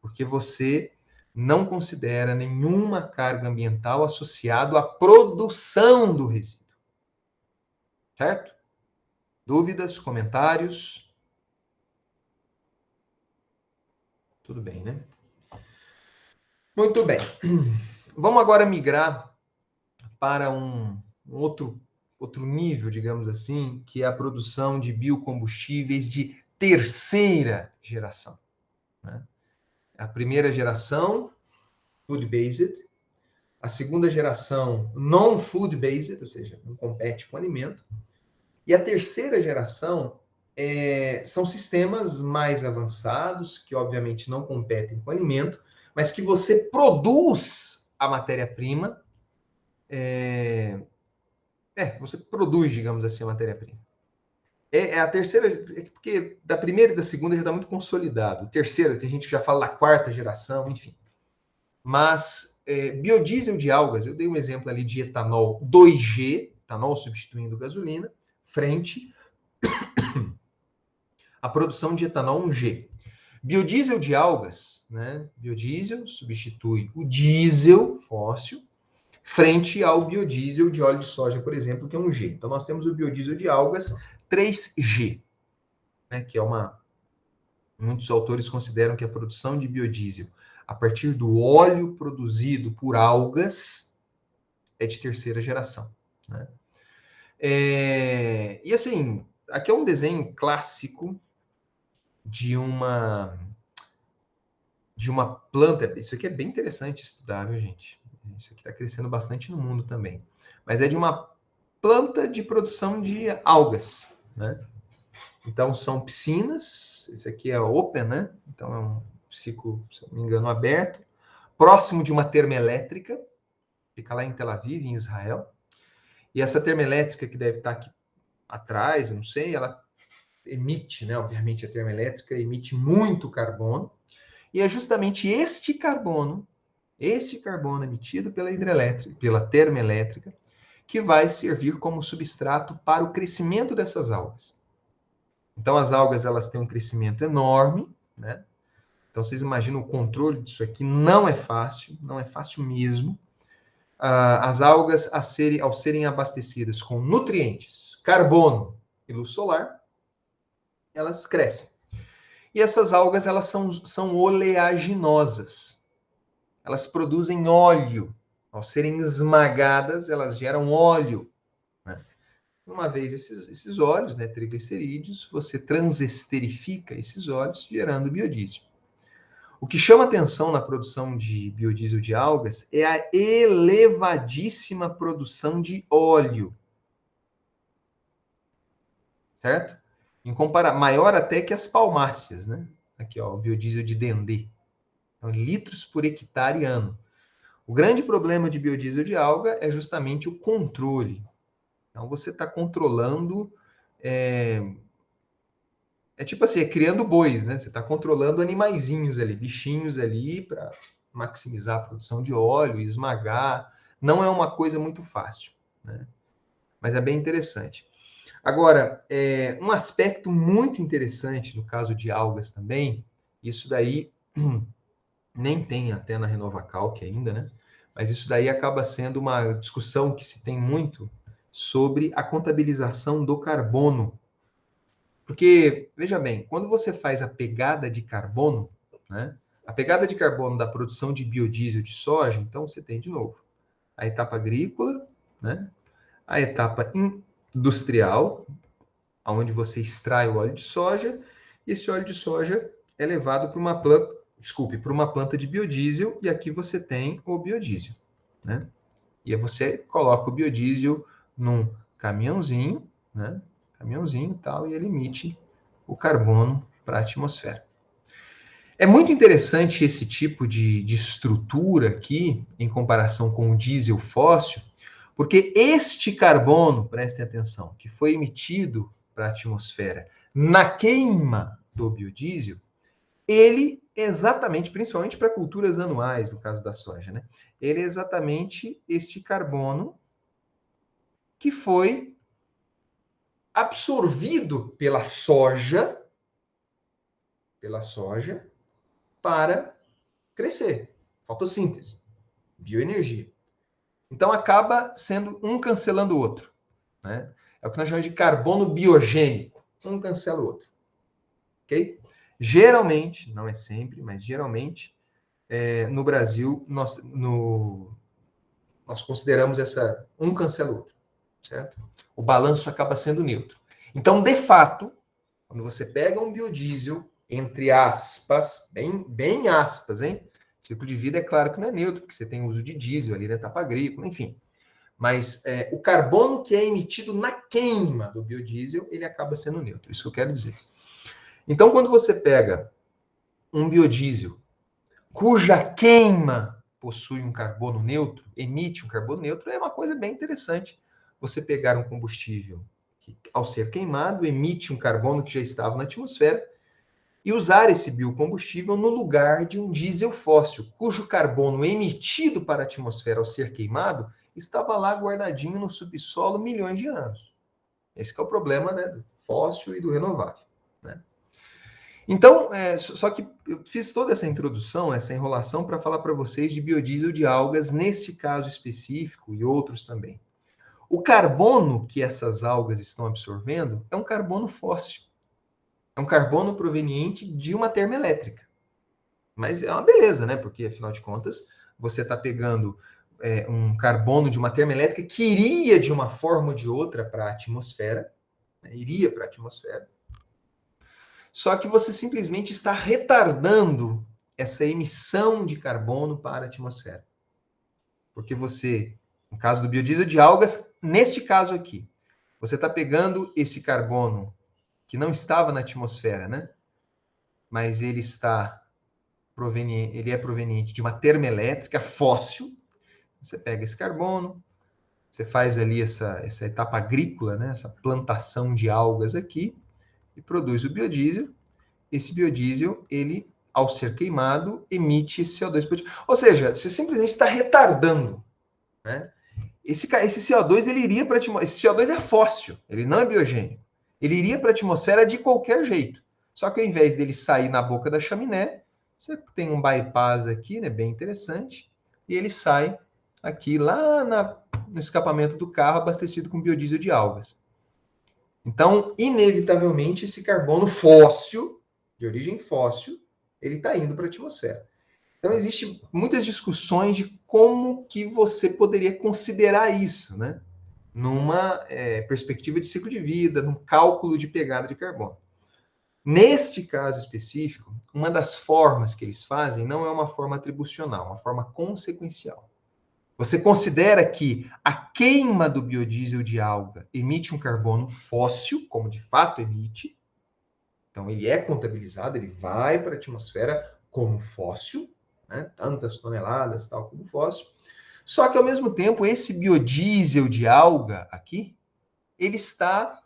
porque você não considera nenhuma carga ambiental associada à produção do resíduo. Certo? Dúvidas, comentários? Tudo bem, né? Muito bem. Vamos agora migrar para um outro nível, digamos assim, que é a produção de biocombustíveis de terceira geração, né? A primeira geração, food-based. A segunda geração, non-food-based, ou seja, não compete com alimento. E a terceira geração são sistemas mais avançados, que obviamente não competem com alimento, mas que você produz a matéria-prima, você produz, digamos assim, a matéria-prima. A terceira, porque da primeira e da segunda já está muito consolidado. Terceira, tem gente que já fala da quarta geração, enfim. Mas biodiesel de algas, eu dei um exemplo ali de etanol 2G, etanol substituindo gasolina, frente à produção de etanol 1G. Biodiesel de algas, né? Biodiesel substitui o diesel fóssil frente ao biodiesel de óleo de soja, por exemplo, que é 1G. Então, nós temos o biodiesel de algas 3G, né? Que é muitos autores consideram que a produção de biodiesel a partir do óleo produzido por algas é de terceira geração, né? E assim, aqui é um desenho clássico de uma planta. Isso aqui é bem interessante estudar, viu, gente? Isso aqui está crescendo bastante no mundo também. Mas é de uma planta de produção de algas, né? Então, são piscinas. Esse aqui é open, né? Então, é um ciclo, se não me engano, aberto. Próximo de uma termoelétrica. Fica lá em Tel Aviv, em Israel. E essa termoelétrica, que deve estar aqui atrás, eu não sei, ela emite, né? Obviamente, a termoelétrica emite muito carbono. E é justamente este carbono emitido pela hidrelétrica, pela termoelétrica, que vai servir como substrato para o crescimento dessas algas. Então, as algas elas têm um crescimento enorme, né? Então, vocês imaginam o controle disso aqui não é fácil mesmo. As algas, ao serem abastecidas com nutrientes, carbono e luz solar, elas crescem. E essas algas elas são oleaginosas. Elas produzem óleo. Ao serem esmagadas, elas geram óleo. Né? Uma vez esses óleos, né, triglicerídeos, você transesterifica esses óleos, gerando biodiesel. O que chama atenção na produção de biodiesel de algas é a elevadíssima produção de óleo. Certo? Maior até que as palmáceas, né? Aqui, ó, o biodiesel de Dendê. Então, litros por hectare ano. O grande problema de biodiesel de alga é justamente o controle. Então, você está controlando... tipo assim, criando bois, né? Você está controlando animaizinhos ali, bichinhos ali, para maximizar a produção de óleo, esmagar. Não é uma coisa muito fácil, né? Mas é bem interessante. Agora, um aspecto muito interessante no caso de algas também, isso daí nem tem até na RenovaCalc ainda, né? Mas isso daí acaba sendo uma discussão que se tem muito sobre a contabilização do carbono. Porque, veja bem, quando você faz a pegada de carbono, né? A pegada de carbono da produção de biodiesel de soja, então você tem de novo a etapa agrícola, né? A etapa industrial, onde você extrai o óleo de soja, e esse óleo de soja é levado para uma planta de biodiesel, e aqui você tem o biodiesel, né? E aí você coloca o biodiesel num caminhãozinho, né? Caminhãozinho e tal, e ele emite o carbono para a atmosfera. É muito interessante esse tipo de estrutura aqui, em comparação com o diesel fóssil, porque este carbono, prestem atenção, que foi emitido para a atmosfera na queima do biodiesel, ele exatamente, principalmente para culturas anuais, no caso da soja, né? Ele é exatamente este carbono que foi absorvido pela soja para crescer. Fotossíntese, bioenergia. Então acaba sendo um cancelando o outro, né? É o que nós chamamos de carbono biogênico. Um cancela o outro. Ok? Geralmente, não é sempre, mas geralmente, no Brasil, nós consideramos essa um cancela o outro. Certo? O balanço acaba sendo neutro. Então, de fato, quando você pega um biodiesel, entre aspas, bem aspas, hein? Ciclo de vida é claro que não é neutro, porque você tem uso de diesel ali na etapa agrícola, enfim. Mas o carbono que é emitido na queima do biodiesel, ele acaba sendo neutro. Isso que eu quero dizer. Então, quando você pega um biodiesel cuja queima possui um carbono neutro, emite um carbono neutro, é uma coisa bem interessante. Você pegar um combustível que, ao ser queimado, emite um carbono que já estava na atmosfera e usar esse biocombustível no lugar de um diesel fóssil, cujo carbono emitido para a atmosfera ao ser queimado estava lá guardadinho no subsolo milhões de anos. Esse é o problema, né, do fóssil e do renovável, né? Então, só que eu fiz toda essa introdução, essa enrolação para falar para vocês de biodiesel de algas, neste caso específico e outros também. O carbono que essas algas estão absorvendo é um carbono fóssil. É um carbono proveniente de uma termoelétrica. Mas é uma beleza, né? Porque, afinal de contas, você está pegando um carbono de uma termoelétrica que iria de uma forma ou de outra para a atmosfera, né? Iria para a atmosfera. Só que você simplesmente está retardando essa emissão de carbono para a atmosfera. Porque você, no caso do biodiesel de algas, neste caso aqui, você está pegando esse carbono que não estava na atmosfera, né? Mas ele é proveniente de uma termoelétrica fóssil. Você pega esse carbono, você faz ali essa etapa agrícola, né? Essa plantação de algas aqui, e produz o biodiesel. Esse biodiesel, ele, ao ser queimado, emite CO2 positivo. Ou seja, você simplesmente está retardando, né? Esse CO2, ele iria para a atmosfera. Esse CO2 é fóssil, ele não é biogênico. Ele iria para a atmosfera de qualquer jeito. Só que ao invés dele sair na boca da chaminé, você tem um bypass aqui, né, bem interessante, e ele sai aqui lá no escapamento do carro, abastecido com biodiesel de algas. Então, inevitavelmente, esse carbono fóssil, de origem fóssil, ele está indo para a atmosfera. Então, existem muitas discussões de como que você poderia considerar isso, né? Numa perspectiva de ciclo de vida, num cálculo de pegada de carbono. Neste caso específico, uma das formas que eles fazem não é uma forma atribucional, é uma forma consequencial. Você considera que a queima do biodiesel de alga emite um carbono fóssil, como de fato emite. Então, ele é contabilizado, ele vai para a atmosfera como fóssil, né? Tantas toneladas, tal, como fóssil. Só que, ao mesmo tempo, esse biodiesel de alga aqui, ele está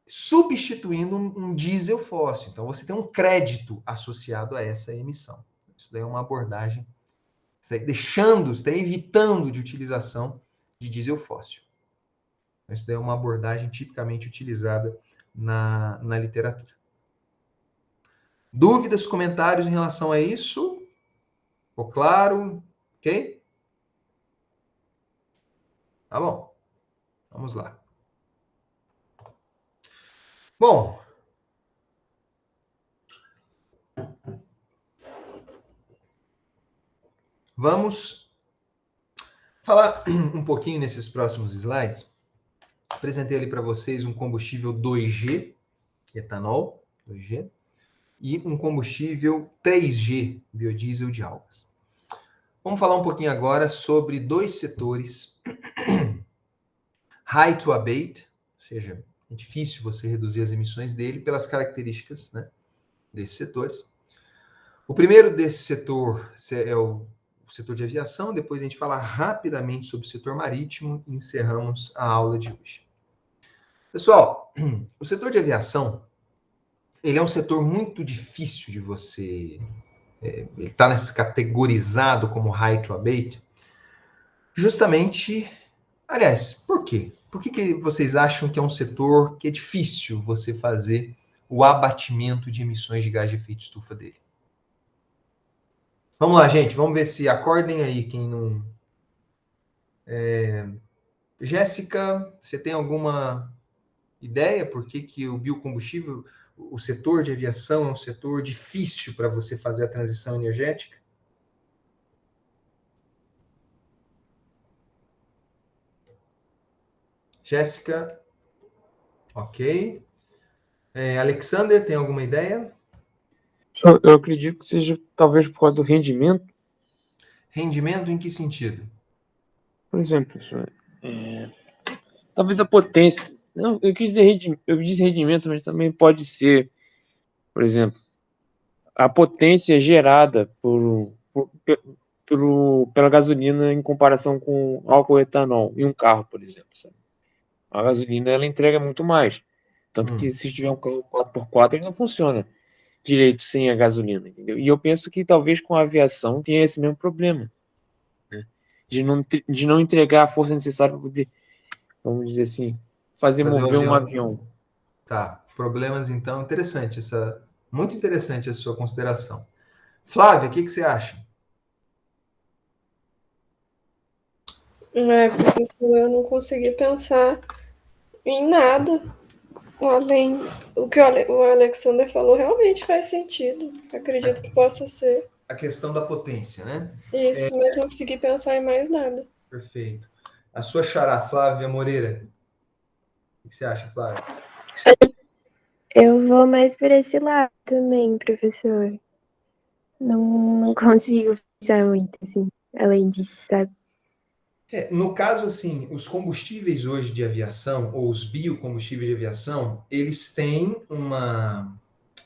substituindo um diesel fóssil. Então, você tem um crédito associado a essa emissão. Isso daí é uma abordagem, você está evitando de utilização de diesel fóssil. Isso daí é uma abordagem tipicamente utilizada na literatura. Dúvidas, comentários em relação a isso? Ficou claro? Ok? Tá bom. Vamos lá. Bom. Vamos falar um pouquinho nesses próximos slides. Apresentei ali para vocês um combustível 2G, etanol, 2G, e um combustível 3G, biodiesel de algas. Vamos falar um pouquinho agora sobre dois setores high to abate, ou seja, é difícil você reduzir as emissões dele pelas características, né, desses setores. O primeiro desse setor é o setor de aviação, depois a gente fala rapidamente sobre o setor marítimo e encerramos a aula de hoje. Pessoal, o setor de aviação, ele é um setor muito difícil de você... ele está categorizado como high to abate, justamente... Aliás, por quê? Por que vocês acham que é um setor que é difícil você fazer o abatimento de emissões de gás de efeito estufa dele? Vamos lá, gente. Vamos ver se acordem aí quem não... Jéssica, você tem alguma ideia por que o biocombustível, o setor de aviação é um setor difícil para você fazer a transição energética? Jéssica, ok. Alexander, tem alguma ideia? Eu acredito que seja talvez por causa do rendimento. Rendimento em que sentido? Por exemplo, talvez a potência. Não, eu disse rendimento, mas também pode ser, por exemplo, a potência gerada pela gasolina em comparação com álcool e etanol em um carro, por exemplo. Sabe? A gasolina ela entrega muito mais. Tanto que se tiver um carro 4x4, ele não funciona direito sem a gasolina, entendeu? E eu penso que talvez com a aviação tenha esse mesmo problema, né? De não entregar a força necessária para poder, vamos dizer assim, fazer mover um avião. Tá, problemas então, interessante, muito interessante a sua consideração. Flávia, o que você acha? Professor, eu não consegui pensar em nada além. O que o Alexander falou realmente faz sentido. Acredito que possa ser. a questão da potência, né? Isso, mas não consegui pensar em mais nada. Perfeito. A sua xará, Flávia Moreira. O que você acha, Flávia? Eu vou mais por esse lado também, professor. Não consigo pensar muito, assim, além disso, sabe? No caso, assim, os combustíveis hoje de aviação, ou os biocombustíveis de aviação, eles têm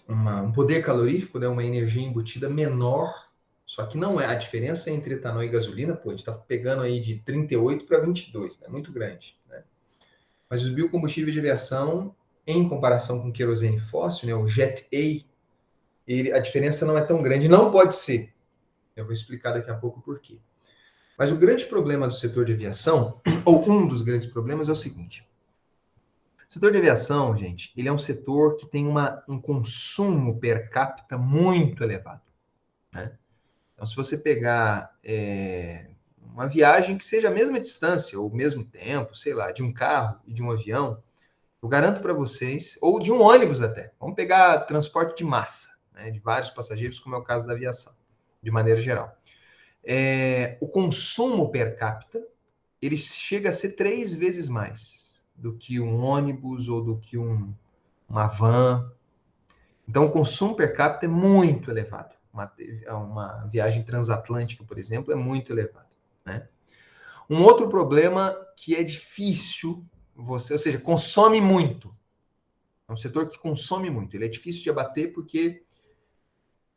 um poder calorífico, né, uma energia embutida menor, só que não é. A diferença entre etanol e gasolina, pô, a gente está pegando aí de 38 para 22, né, muito grande, né? Mas os biocombustíveis de aviação, em comparação com querosene fóssil, né, o Jet A, a diferença não é tão grande, não pode ser. Eu vou explicar daqui a pouco por quê. Mas o grande problema do setor de aviação, ou um dos grandes problemas, é o seguinte. O setor de aviação, gente, ele é um setor que tem um consumo per capita muito elevado, né? Então, se você pegar uma viagem que seja a mesma distância, ou o mesmo tempo, sei lá, de um carro e de um avião, eu garanto para vocês, ou de um ônibus até, vamos pegar transporte de massa, né, de vários passageiros, como é o caso da aviação, de maneira geral. O consumo per capita, ele chega a ser 3 vezes mais do que um ônibus ou do que uma van. Então, o consumo per capita é muito elevado. Uma viagem transatlântica, por exemplo, é muito elevado, né? Um outro problema que é difícil, ou seja, consome muito. É um setor que consome muito. Ele é difícil de abater porque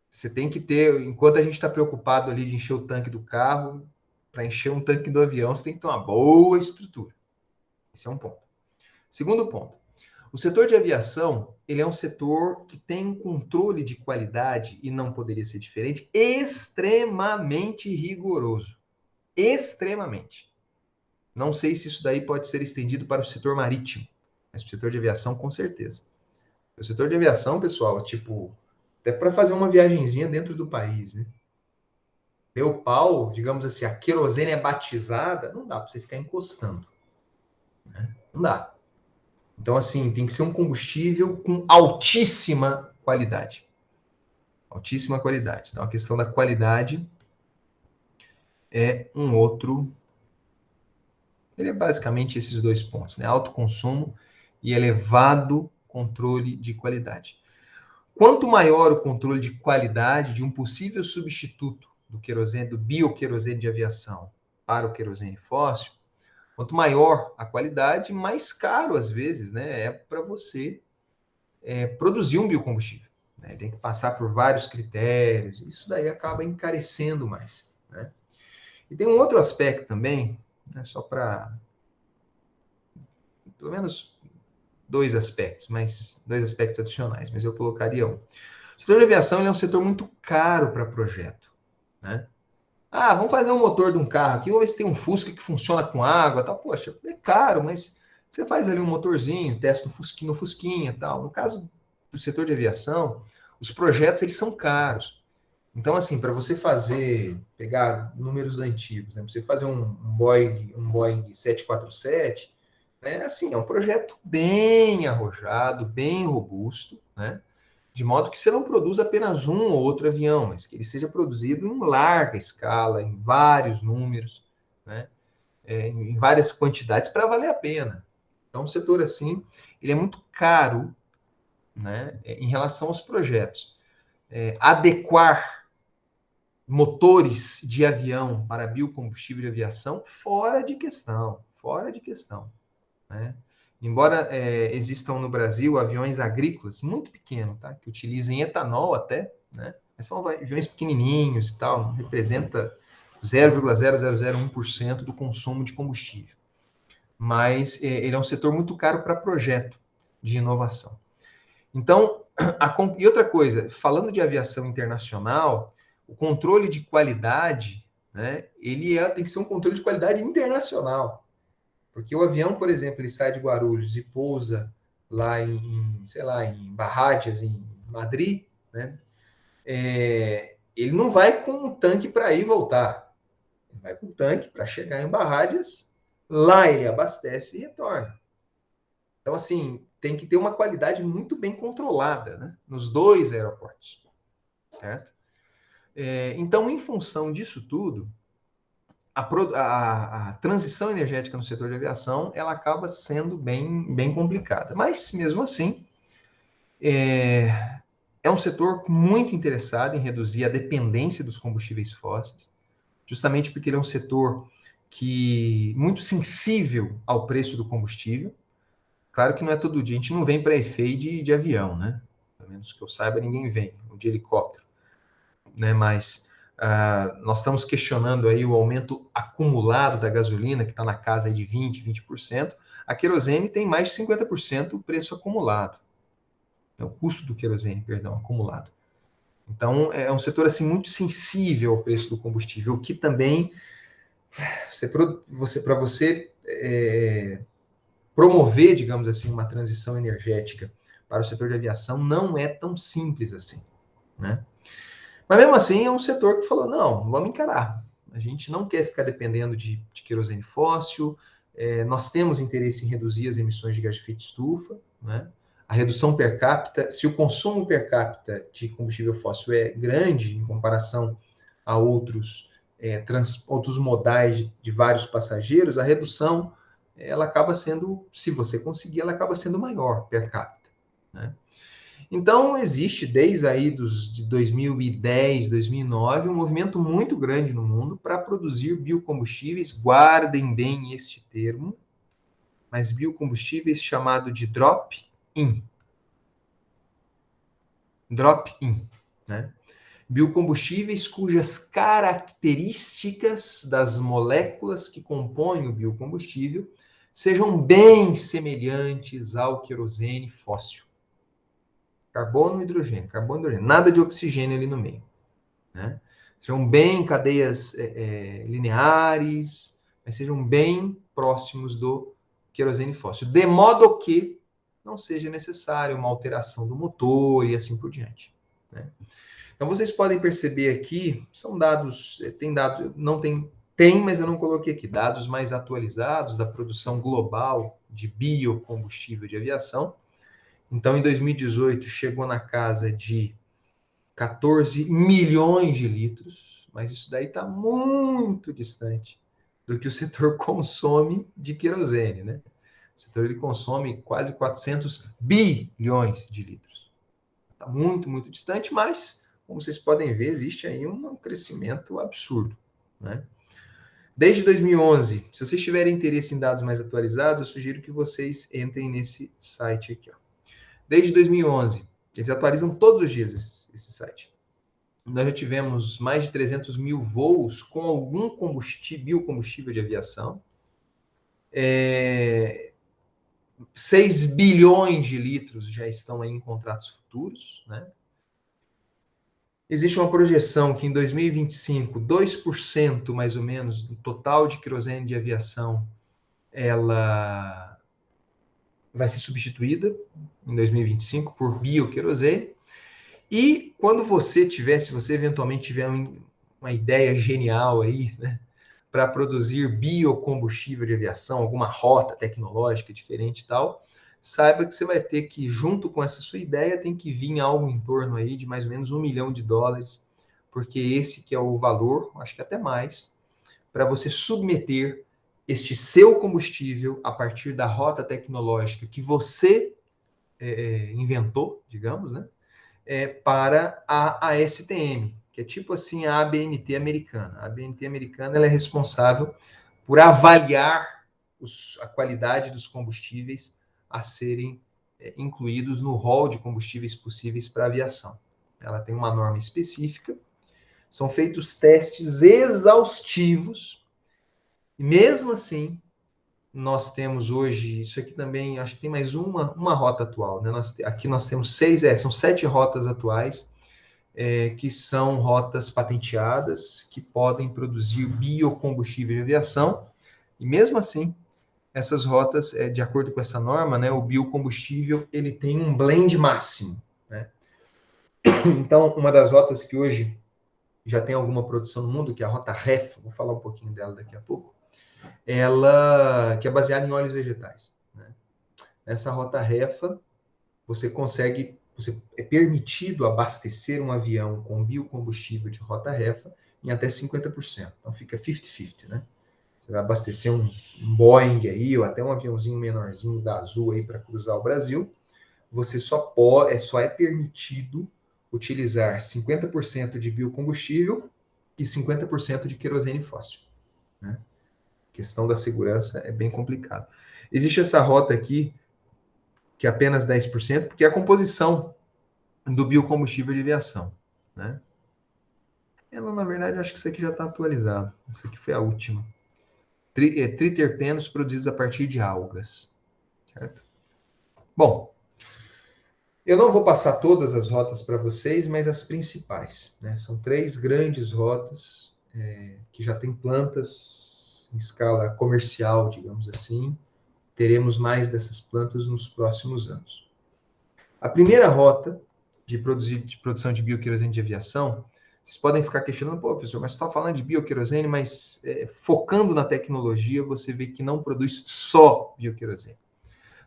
você tem que ter, enquanto a gente está preocupado ali de encher o tanque do carro, para encher um tanque do avião, você tem que ter uma boa estrutura. Esse é um ponto. Segundo ponto, o setor de aviação, ele é um setor que tem um controle de qualidade, e não poderia ser diferente, extremamente rigoroso. Extremamente. Não sei se isso daí pode ser estendido para o setor marítimo, mas para o setor de aviação, com certeza. O setor de aviação, pessoal, tipo, até para fazer uma viagenzinha dentro do país, né? Deu pau, digamos assim, a querosene é batizada, não dá para você ficar encostando, né? Não dá. Então, assim, tem que ser um combustível com altíssima qualidade. Altíssima qualidade. Então, a questão da qualidade é um outro. Ele é basicamente esses dois pontos, né? Alto consumo e elevado controle de qualidade. Quanto maior o controle de qualidade de um possível substituto do querosene, do bioquerosene de aviação para o querosene fóssil, quanto maior a qualidade, mais caro às vezes, né, é para você produzir um biocombustível, né? Tem que passar por vários critérios, isso daí acaba encarecendo mais, né? E tem um outro aspecto também, né, só para pelo menos dois aspectos adicionais, mas eu colocaria um. O setor de aviação ele é um setor muito caro para projeto, né? Ah, vamos fazer um motor de um carro aqui, vamos ver se tem um Fusca que funciona com água, tal. Poxa, é caro, mas você faz ali um motorzinho, testa no Fusquinha, tal. No caso do setor de aviação, os projetos eles são caros. Então, assim, para você pegar números antigos, né? Você fazer um Boeing 747, né? Assim, é um projeto bem arrojado, bem robusto, né? De modo que você não produza apenas um ou outro avião, mas que ele seja produzido em larga escala, em vários números, né? Em várias quantidades para valer a pena. Então, um setor assim, ele é muito caro, né? Em relação aos projetos. Adequar motores de avião para biocombustível de aviação, fora de questão, né? Embora existam no Brasil aviões agrícolas muito pequenos, tá? Que utilizem etanol até, né? Mas são aviões pequenininhos e tal, representa 0,0001% do consumo de combustível. Mas ele é um setor muito caro para projeto de inovação. Então, e outra coisa, falando de aviação internacional, o controle de qualidade, né? Ele tem que ser um controle de qualidade internacional. Porque o avião, por exemplo, ele sai de Guarulhos e pousa lá sei lá, em Barradias, em Madrid, né? Ele não vai com um tanque para ir e voltar. Ele vai com um tanque para chegar em Barradias, lá ele abastece e retorna. Então, assim, tem que ter uma qualidade muito bem controlada, né? Nos dois aeroportos, certo? Então, em função disso tudo, a transição energética no setor de aviação, ela acaba sendo bem complicada. Mas, mesmo assim, é um setor muito interessado em reduzir a dependência dos combustíveis fósseis, justamente porque ele é um setor muito sensível ao preço do combustível. Claro que não é todo dia, a gente não vem para EFEI de avião, né? Pelo menos que eu saiba, ninguém vem, ou de helicóptero, né? Mas nós estamos questionando aí o aumento acumulado da gasolina, que está na casa aí de 20%. A querosene tem mais de 50% o preço acumulado. É o custo do querosene, perdão, acumulado. Então, é um setor assim muito sensível ao preço do combustível, o que também para você promover, digamos assim, uma transição energética para o setor de aviação não é tão simples assim, né? Mas mesmo assim é um setor que falou, não, vamos encarar. A gente não quer ficar dependendo de querosene fóssil, nós temos interesse em reduzir as emissões de gás de efeito estufa, né? A redução per capita, se o consumo per capita de combustível fóssil é grande em comparação a outros modais de vários passageiros, a redução ela acaba sendo, se você conseguir, ela acaba sendo maior per capita, né? Então, existe desde aí de 2010, 2009, um movimento muito grande no mundo para produzir biocombustíveis, guardem bem este termo, mas biocombustíveis chamado de drop-in. Drop-in, né? Biocombustíveis cujas características das moléculas que compõem o biocombustível sejam bem semelhantes ao querosene fóssil. Carbono e hidrogênio, nada de oxigênio ali no meio, né? Sejam bem cadeias lineares, mas sejam bem próximos do querosene fóssil, de modo que não seja necessário uma alteração do motor e assim por diante, né? Então vocês podem perceber aqui, são dados, mas eu não coloquei aqui, dados mais atualizados da produção global de biocombustível de aviação. Então, em 2018, chegou na casa de 14 milhões de litros, mas isso daí está muito distante do que o setor consome de querosene, né? O setor ele consome quase 400 bilhões de litros. Está muito, muito distante, mas, como vocês podem ver, existe aí um crescimento absurdo, né? Desde 2011, se vocês tiverem interesse em dados mais atualizados, eu sugiro que vocês entrem nesse site aqui, ó. Desde 2011, eles atualizam todos os dias esse site. Nós já tivemos mais de 300 mil voos com algum biocombustível de aviação. 6 bilhões de litros já estão aí em contratos futuros, né? Existe uma projeção que em 2025, 2% mais ou menos do total de querosene de aviação, ela vai ser substituída em 2025 por bioquerosene. E quando se você eventualmente tiver uma ideia genial aí, né, para produzir biocombustível de aviação, alguma rota tecnológica diferente e tal, saiba que você vai ter que, junto com essa sua ideia, tem que vir algo em torno aí de mais ou menos $1 milhão, porque esse que é o valor, acho que até mais, para você submeter este seu combustível a partir da rota tecnológica que você inventou, digamos, né? Para a ASTM, que é tipo assim a ABNT americana. A ABNT americana ela é responsável por avaliar a qualidade dos combustíveis a serem incluídos no rol de combustíveis possíveis para a aviação. Ela tem uma norma específica, são feitos testes exaustivos, e mesmo assim, nós temos hoje, isso aqui também, acho que tem mais uma rota atual, né? Aqui nós temos são 7 rotas atuais, que são rotas patenteadas, que podem produzir biocombustível de aviação, e mesmo assim, essas rotas, de acordo com essa norma, né, o biocombustível ele tem um blend máximo, né? Então, uma das rotas que hoje já tem alguma produção no mundo, que é a rota REF, vou falar um pouquinho dela daqui a pouco, ela que é baseada em óleos vegetais, né? Nessa rota REFA, você consegue você é permitido abastecer um avião com biocombustível de rota refa em até 50%. Então fica 50-50, né? Você vai abastecer um Boeing aí, ou até um aviãozinho menorzinho da Azul aí para cruzar o Brasil, você só é permitido utilizar 50% de biocombustível e 50% de querosene fóssil, né? A questão da segurança é bem complicada. Existe essa rota aqui, que é apenas 10%, porque é a composição do biocombustível de aviação, né? Ela, na verdade, acho que isso aqui já está atualizado. Essa aqui foi a última. Triterpenos produzidos a partir de algas, certo? Bom, eu não vou passar todas as rotas para vocês, mas as principais, né? São 3 grandes rotas que já têm plantas em escala comercial, digamos assim. Teremos mais dessas plantas nos próximos anos. A primeira rota de produção de bioquerosene de aviação, vocês podem ficar questionando, pô, professor, mas você está falando de bioquerosene, mas focando na tecnologia, você vê que não produz só bioquerosene.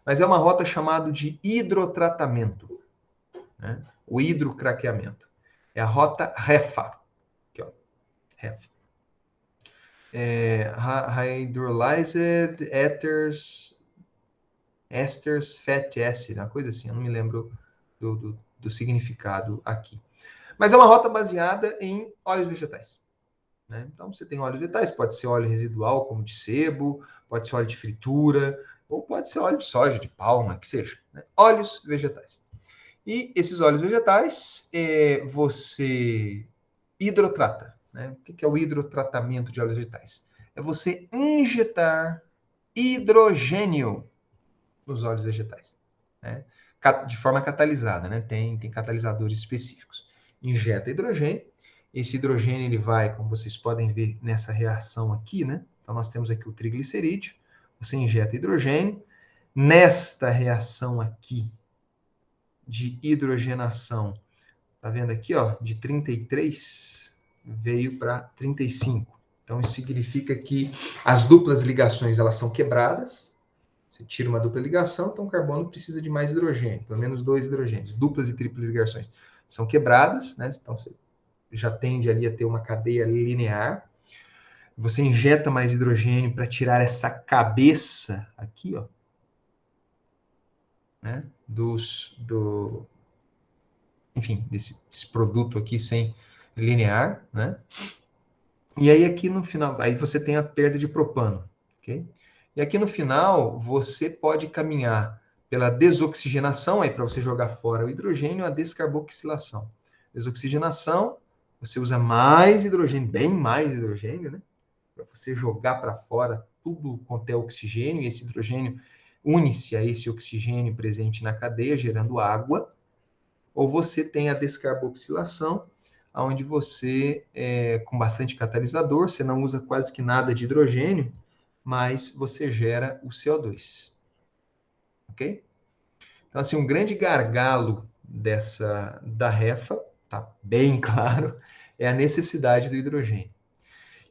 Mas é uma rota chamada de hidrotratamento, né? O hidrocraqueamento. É a rota REFA. Aqui, ó. REFA. Hydrolyzed Esters Fatty Acid, uma coisa assim, eu não me lembro do significado aqui. Mas é uma rota baseada em óleos vegetais, né? Então, você tem óleos vegetais, pode ser óleo residual, como de sebo, pode ser óleo de fritura, ou pode ser óleo de soja, de palma, que seja, né? Óleos vegetais. E esses óleos vegetais, você hidrotrata, né? O que é o hidrotratamento de óleos vegetais? É você injetar hidrogênio nos óleos vegetais, né? De forma catalisada, né? Tem catalisadores específicos. Injeta hidrogênio, esse hidrogênio ele vai, como vocês podem ver nessa reação aqui, né? Então nós temos aqui o triglicerídeo, você injeta hidrogênio, nesta reação aqui de hidrogenação, tá vendo aqui, ó, de 33 veio para 35. Então isso significa que as duplas ligações elas são quebradas. Você tira uma dupla ligação, então o carbono precisa de mais hidrogênio, pelo menos 2 hidrogênios. Duplas e triplas ligações são quebradas, né? Então você já tende ali a ter uma cadeia linear. Você injeta mais hidrogênio para tirar essa cabeça aqui, ó, né? Enfim, desse produto aqui sem linear, né? E aí aqui no final, aí você tem a perda de propano, ok? E aqui no final, você pode caminhar pela desoxigenação, aí para você jogar fora o hidrogênio, a descarboxilação. Desoxigenação, você usa mais hidrogênio, bem mais hidrogênio, né? Para você jogar para fora tudo quanto é oxigênio, e esse hidrogênio une-se a esse oxigênio presente na cadeia, gerando água. Ou você tem a descarboxilação, onde você, com bastante catalisador, você não usa quase que nada de hidrogênio, mas você gera o CO2. Ok? Então, assim, um grande gargalo da REFA, tá bem claro, é a necessidade do hidrogênio.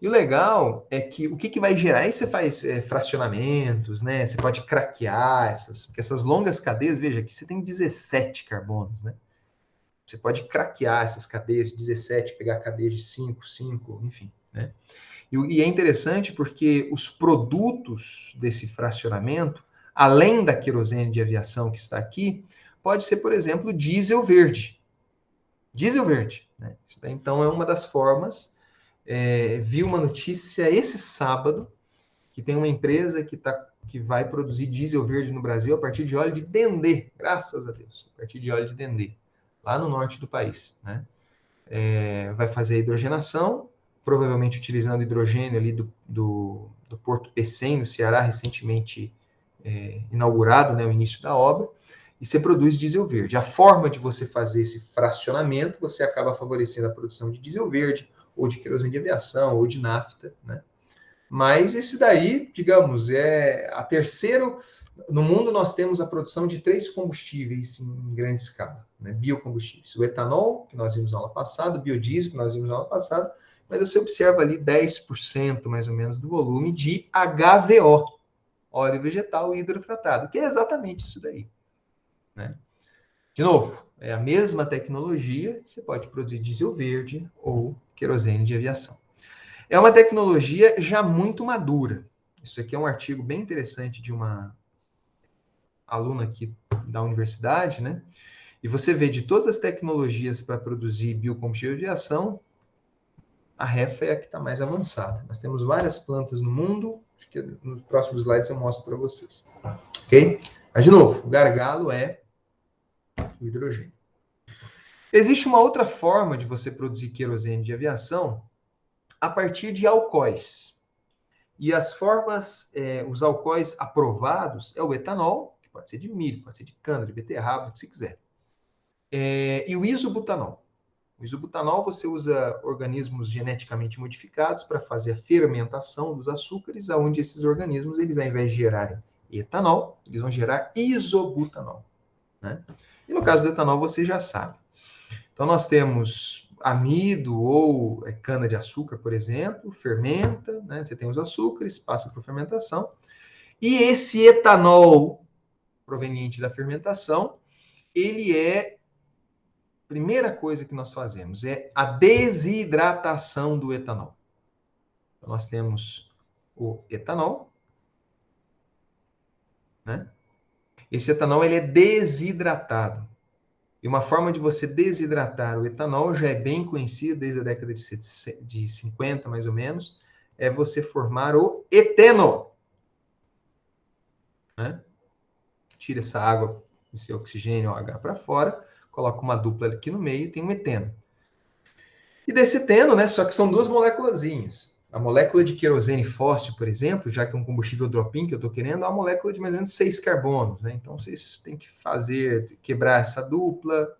E o legal é que o que vai gerar? Aí você faz fracionamentos, né? Você pode craquear essas longas cadeias. Veja, aqui você tem 17 carbonos, né? Você pode craquear essas cadeias de 17, pegar cadeias de 5, enfim, né? E é interessante porque os produtos desse fracionamento, além da querosene de aviação que está aqui, pode ser, por exemplo, diesel verde. Diesel verde, né? Isso daí, então, é uma das formas. Vi uma notícia esse sábado que tem uma empresa que vai produzir diesel verde no Brasil a partir de óleo de dendê, graças a Deus, a partir de óleo de dendê, lá no norte do país, né? Vai fazer a hidrogenação, provavelmente utilizando hidrogênio ali do Porto Pecém, no Ceará, recentemente inaugurado, né, o início da obra, e você produz diesel verde. A forma de você fazer esse fracionamento, você acaba favorecendo a produção de diesel verde, ou de querosene de aviação, ou de nafta, né? Mas esse daí, digamos, é a terceiro. No mundo nós temos a produção de 3 combustíveis em grande escala, né? Biocombustíveis. O etanol, que nós vimos na aula passada, o biodiesel, que nós vimos na aula passada, mas você observa ali 10% mais ou menos do volume de HVO, óleo vegetal hidrotratado, que é exatamente isso daí, né? De novo, é a mesma tecnologia, você pode produzir diesel verde ou querosene de aviação. É uma tecnologia já muito madura. Isso aqui é um artigo bem interessante de uma aluna aqui da universidade, né? E você vê de todas as tecnologias para produzir biocombustível de aviação, a REFA é a que está mais avançada. Nós temos várias plantas no mundo, acho que nos próximos slides eu mostro para vocês. Ok? Mas, de novo, o gargalo é o hidrogênio. Existe uma outra forma de você produzir querosene de aviação a partir de alcoóis. E as formas, os alcoóis aprovados é o etanol, que pode ser de milho, pode ser de cana, de beterraba, o que você quiser. E o isobutanol. O isobutanol, você usa organismos geneticamente modificados para fazer a fermentação dos açúcares, onde esses organismos, eles, ao invés de gerarem etanol, eles vão gerar isobutanol. Né? E no caso do etanol, você já sabe. Então, nós temos amido ou cana-de-açúcar, por exemplo, fermenta, né? Você tem os açúcares, passa por fermentação. E esse etanol proveniente da fermentação, ele é... Primeira coisa que nós fazemos é a desidratação do etanol. Então, nós temos o etanol, né? Esse etanol ele é desidratado. E uma forma de você desidratar o etanol já é bem conhecida desde a década de 50, mais ou menos, é você formar o eteno. Né? Tira essa água, esse oxigênio OH para fora, coloca uma dupla aqui no meio e tem um eteno. E desse eteno, né, só que são duas moléculazinhas. A molécula de querosene fóssil, por exemplo, já que é um combustível drop-in que eu estou querendo, é uma molécula de mais ou menos 6 carbonos. Né? Então, vocês têm que quebrar essa dupla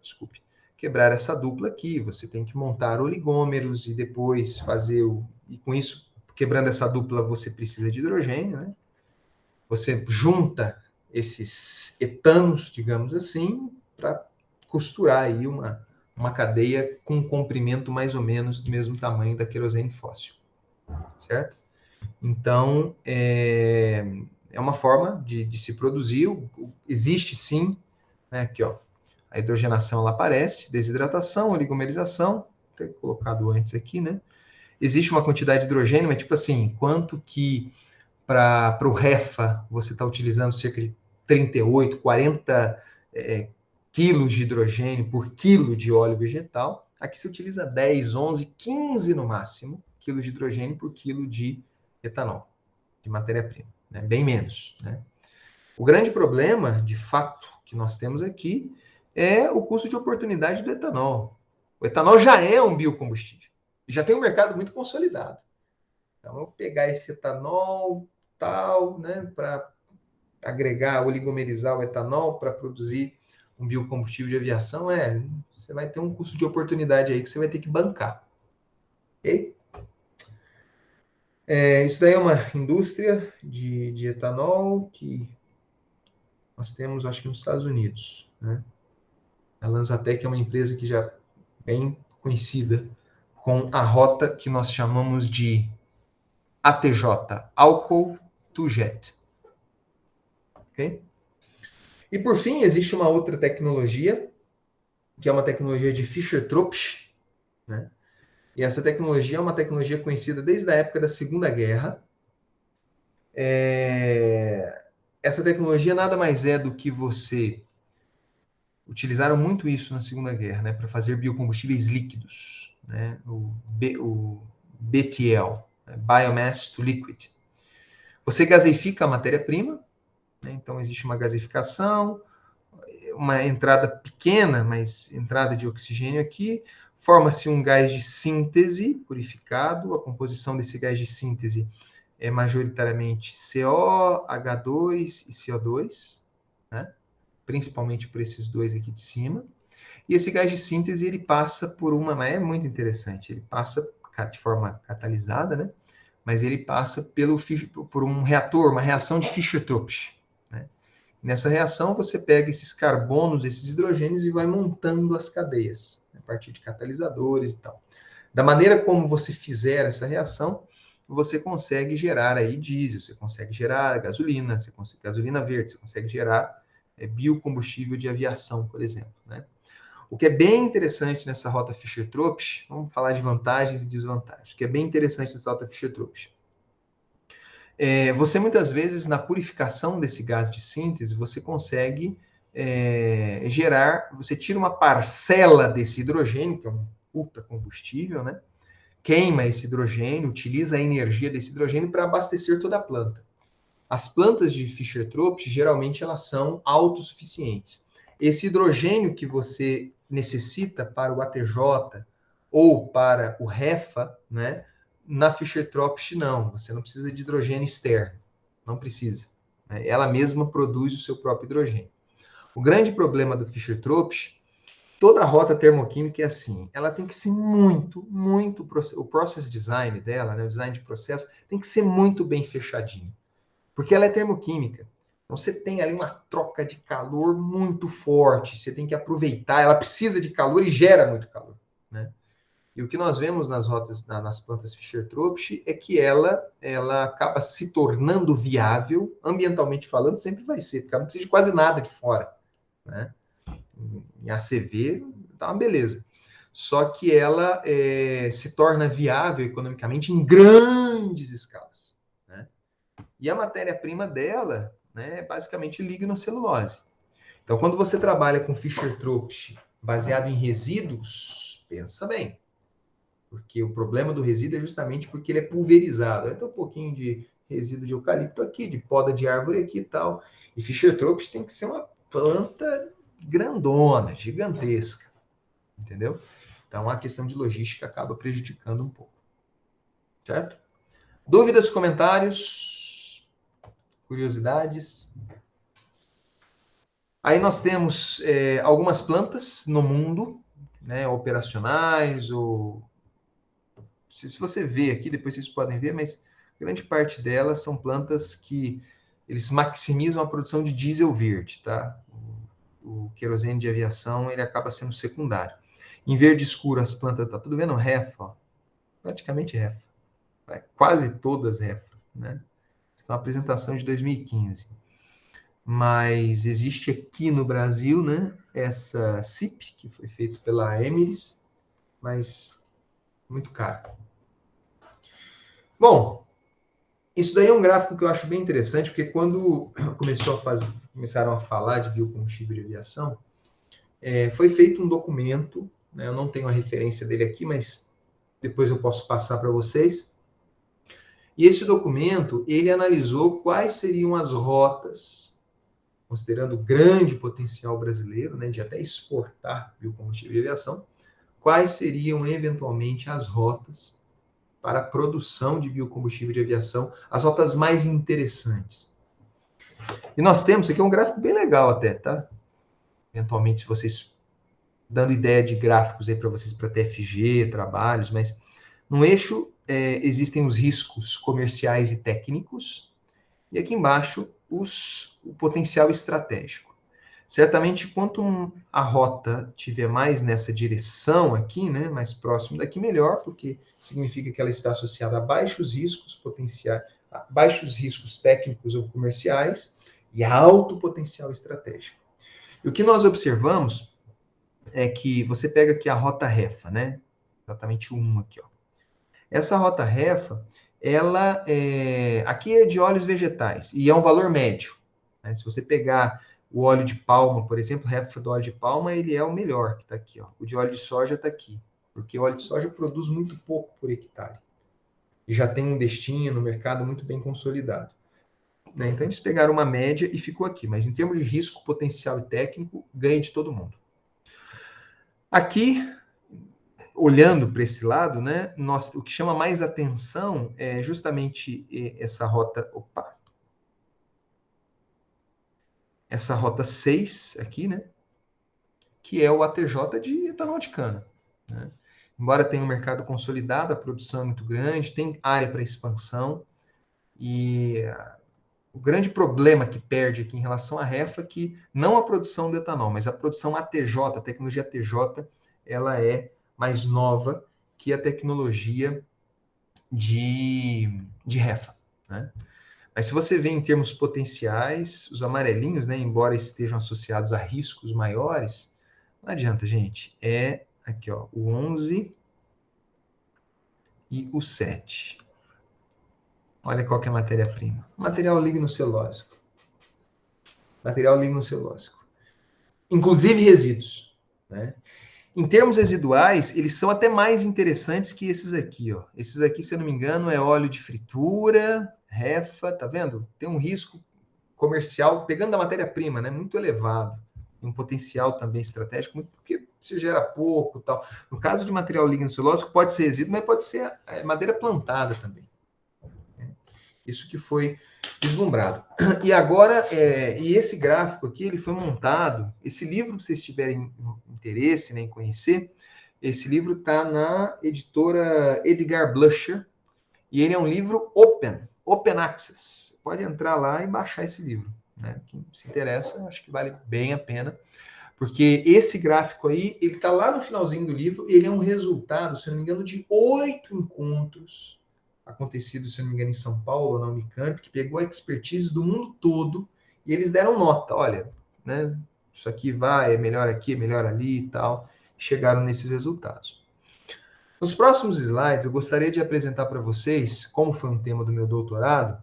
aqui. Você tem que montar oligômeros e depois fazer E com isso, quebrando essa dupla, você precisa de hidrogênio. Né? Você junta esses etanos, digamos assim, para costurar aí uma cadeia com um comprimento mais ou menos do mesmo tamanho da querosene fóssil. Certo? Então, é uma forma de se produzir. Existe sim, né, aqui, ó, a hidrogenação ela aparece, desidratação, oligomerização, vou ter colocado antes aqui, né? Existe uma quantidade de hidrogênio, mas tipo assim, quanto que para o REFA você está utilizando cerca de 38, 40 quilos de hidrogênio por quilo de óleo vegetal, aqui se utiliza 10, 11, 15 no máximo quilos de hidrogênio por quilo de etanol, de matéria-prima, né? Bem menos. Né? O grande problema, de fato, que nós temos aqui é o custo de oportunidade do etanol. O etanol já é um biocombustível e já tem um mercado muito consolidado. Então, eu pegar esse etanol tal, né, para agregar, oligomerizar o etanol para produzir um biocombustível de aviação, você vai ter um custo de oportunidade aí que você vai ter que bancar. Ok? Isso daí é uma indústria de etanol que nós temos, acho que nos Estados Unidos. Né? A LanzaTech é uma empresa que já é bem conhecida com a rota que nós chamamos de ATJ, Alcohol to Jet. Ok? E por fim, existe uma outra tecnologia, que é uma tecnologia de Fischer-Tropsch, né? E essa tecnologia é uma tecnologia conhecida desde a época da Segunda Guerra. Essa tecnologia nada mais é do que você... Utilizaram muito isso na Segunda Guerra, né, para fazer biocombustíveis líquidos, né, o BTL, né, Biomass to Liquid. Você gaseifica a matéria-prima, né, então existe uma gaseificação, uma entrada pequena, mas entrada de oxigênio aqui, forma-se um gás de síntese purificado, a composição desse gás de síntese é majoritariamente CO, H2 e CO2, né? Principalmente por esses dois aqui de cima. E esse gás de síntese, ele passa por mas é muito interessante, ele passa de forma catalisada, né? Mas ele passa por um reator, uma reação de Fischer-Tropsch. Né? Nessa reação, você pega esses carbonos, esses hidrogênios e vai montando as cadeias, a partir de catalisadores e tal. Da maneira como você fizer essa reação, você consegue gerar aí diesel, você consegue gerar gasolina, gasolina verde, você consegue gerar biocombustível de aviação, por exemplo. Né? O que é bem interessante nessa rota Fischer-Tropsch, vamos falar de vantagens e desvantagens. O que é bem interessante nessa rota Fischer-Tropsch. Você muitas vezes, na purificação desse gás de síntese, você consegue gerar, você tira uma parcela desse hidrogênio, que é um puta combustível, né? Queima esse hidrogênio, utiliza a energia desse hidrogênio para abastecer toda a planta. As plantas de Fischer-Tropsch, geralmente, elas são autossuficientes. Esse hidrogênio que você necessita para o ATJ ou para o REFA, né? Na Fischer-Tropsch, não. Você não precisa de hidrogênio externo. Não precisa. Né? Ela mesma produz o seu próprio hidrogênio. O grande problema do Fischer-Tropsch, toda a rota termoquímica é assim. Ela tem que ser muito... O process design dela, né? O design de processo, tem que ser muito bem fechadinho. Porque ela é termoquímica. Então, você tem ali uma troca de calor muito forte. Você tem que aproveitar. Ela precisa de calor e gera muito calor, né? E o que nós vemos nas rotas, nas plantas Fischer-Tropsch é que ela acaba se tornando viável, ambientalmente falando, sempre vai ser, porque ela não precisa de quase nada de fora, né? Em ACV, tá uma beleza. Só que ela se torna viável economicamente em grandes escalas, né? E a matéria-prima dela, né, é basicamente lignocelulose. Então, quando você trabalha com Fischer-Tropsch baseado em resíduos, pensa bem. Porque o problema do resíduo é justamente porque ele é pulverizado. Então, um pouquinho de resíduo de eucalipto aqui, de poda de árvore aqui e tal. E Fischer-Tropsch tem que ser uma planta grandona, gigantesca. Entendeu? Então, a questão de logística acaba prejudicando um pouco. Certo? Dúvidas, comentários, curiosidades? Aí nós temos algumas plantas no mundo, né, operacionais, ou... Se você vê aqui, depois vocês podem ver, mas grande parte delas são plantas que eles maximizam a produção de diesel verde, tá? O querosene de aviação, ele acaba sendo secundário. Em verde escuro, as plantas, tá tudo vendo? Refa, ó. Praticamente refa. Quase todas refa, né? Isso é uma apresentação de 2015. Mas existe aqui no Brasil, né, essa CIP, que foi feita pela Emires, mas muito caro. Bom, isso daí é um gráfico que eu acho bem interessante, porque quando começaram a falar de biocombustível de aviação, foi feito um documento, né, eu não tenho a referência dele aqui, mas depois eu posso passar para vocês. E esse documento, ele analisou quais seriam as rotas, considerando o grande potencial brasileiro, né, de até exportar biocombustível de aviação, quais seriam eventualmente as rotas para a produção de biocombustível de aviação, as rotas mais interessantes. E nós temos, aqui é um gráfico bem legal até, tá? Eventualmente, se vocês, dando ideia de gráficos aí para vocês, para TFG, trabalhos, mas no eixo existem os riscos comerciais e técnicos, e aqui embaixo o potencial estratégico. Certamente, quanto a rota tiver mais nessa direção aqui, né, mais próximo daqui, melhor, porque significa que ela está associada a baixos riscos potenciais, a baixos riscos técnicos ou comerciais e alto potencial estratégico. E o que nós observamos é que você pega aqui a rota REFA, né? Exatamente uma aqui, ó. Essa rota REFA, ela aqui é de óleos vegetais e é um valor médio, né? Se você pegar o óleo de palma, por exemplo, o REFA do óleo de palma, ele é o melhor que está aqui, ó. O de óleo de soja está aqui, porque o óleo de soja produz muito pouco por hectare. E já tem um destino no mercado muito bem consolidado. Né? Então, eles pegaram uma média e ficou aqui. Mas em termos de risco, potencial e técnico, ganha de todo mundo. Aqui, olhando para esse lado, né, o que chama mais atenção é justamente essa rota... Opa! Essa rota 6 aqui, né? Que é o ATJ de etanol de cana. Né? Embora tenha um mercado consolidado, a produção é muito grande, tem área para expansão, e o grande problema que perde aqui em relação à REFA é que não a produção do etanol, mas a produção ATJ, a tecnologia ATJ, ela é mais nova que a tecnologia de REFA. Né? Mas se você vê em termos potenciais, os amarelinhos, né, embora estejam associados a riscos maiores, Não adianta, gente. É aqui, ó, o 11 e o 7. Olha qual que é a matéria-prima. Material lignocelulósico. Material lignocelulósico. Inclusive resíduos, né? Em termos residuais, eles são até mais interessantes que esses aqui, ó. Esses aqui, se eu não me engano, é óleo de fritura, refa, tá vendo? Tem um risco comercial, pegando da matéria-prima, né? Muito elevado. Um potencial também estratégico, muito porque se gera pouco, tal. No caso de material lignocelulósico, pode ser resíduo, mas pode ser madeira plantada também. Isso que foi vislumbrado. E agora, e esse gráfico aqui, ele foi montado, esse livro, se vocês tiverem interesse, né, em conhecer, esse livro está na editora Edgar Blusher, e ele é um livro open access. Você pode entrar lá e baixar esse livro, né? Quem se interessa, acho que vale bem a pena, porque esse gráfico aí, ele está lá no finalzinho do livro, ele é um resultado, se não me engano, de 8 encontros acontecido, se não me engano, em São Paulo, na Unicamp, que pegou a expertise do mundo todo e eles deram nota, olha, né, isso aqui vai, é melhor aqui, é melhor ali e tal, chegaram nesses resultados. Nos próximos slides, eu gostaria de apresentar para vocês, como foi um tema do meu doutorado,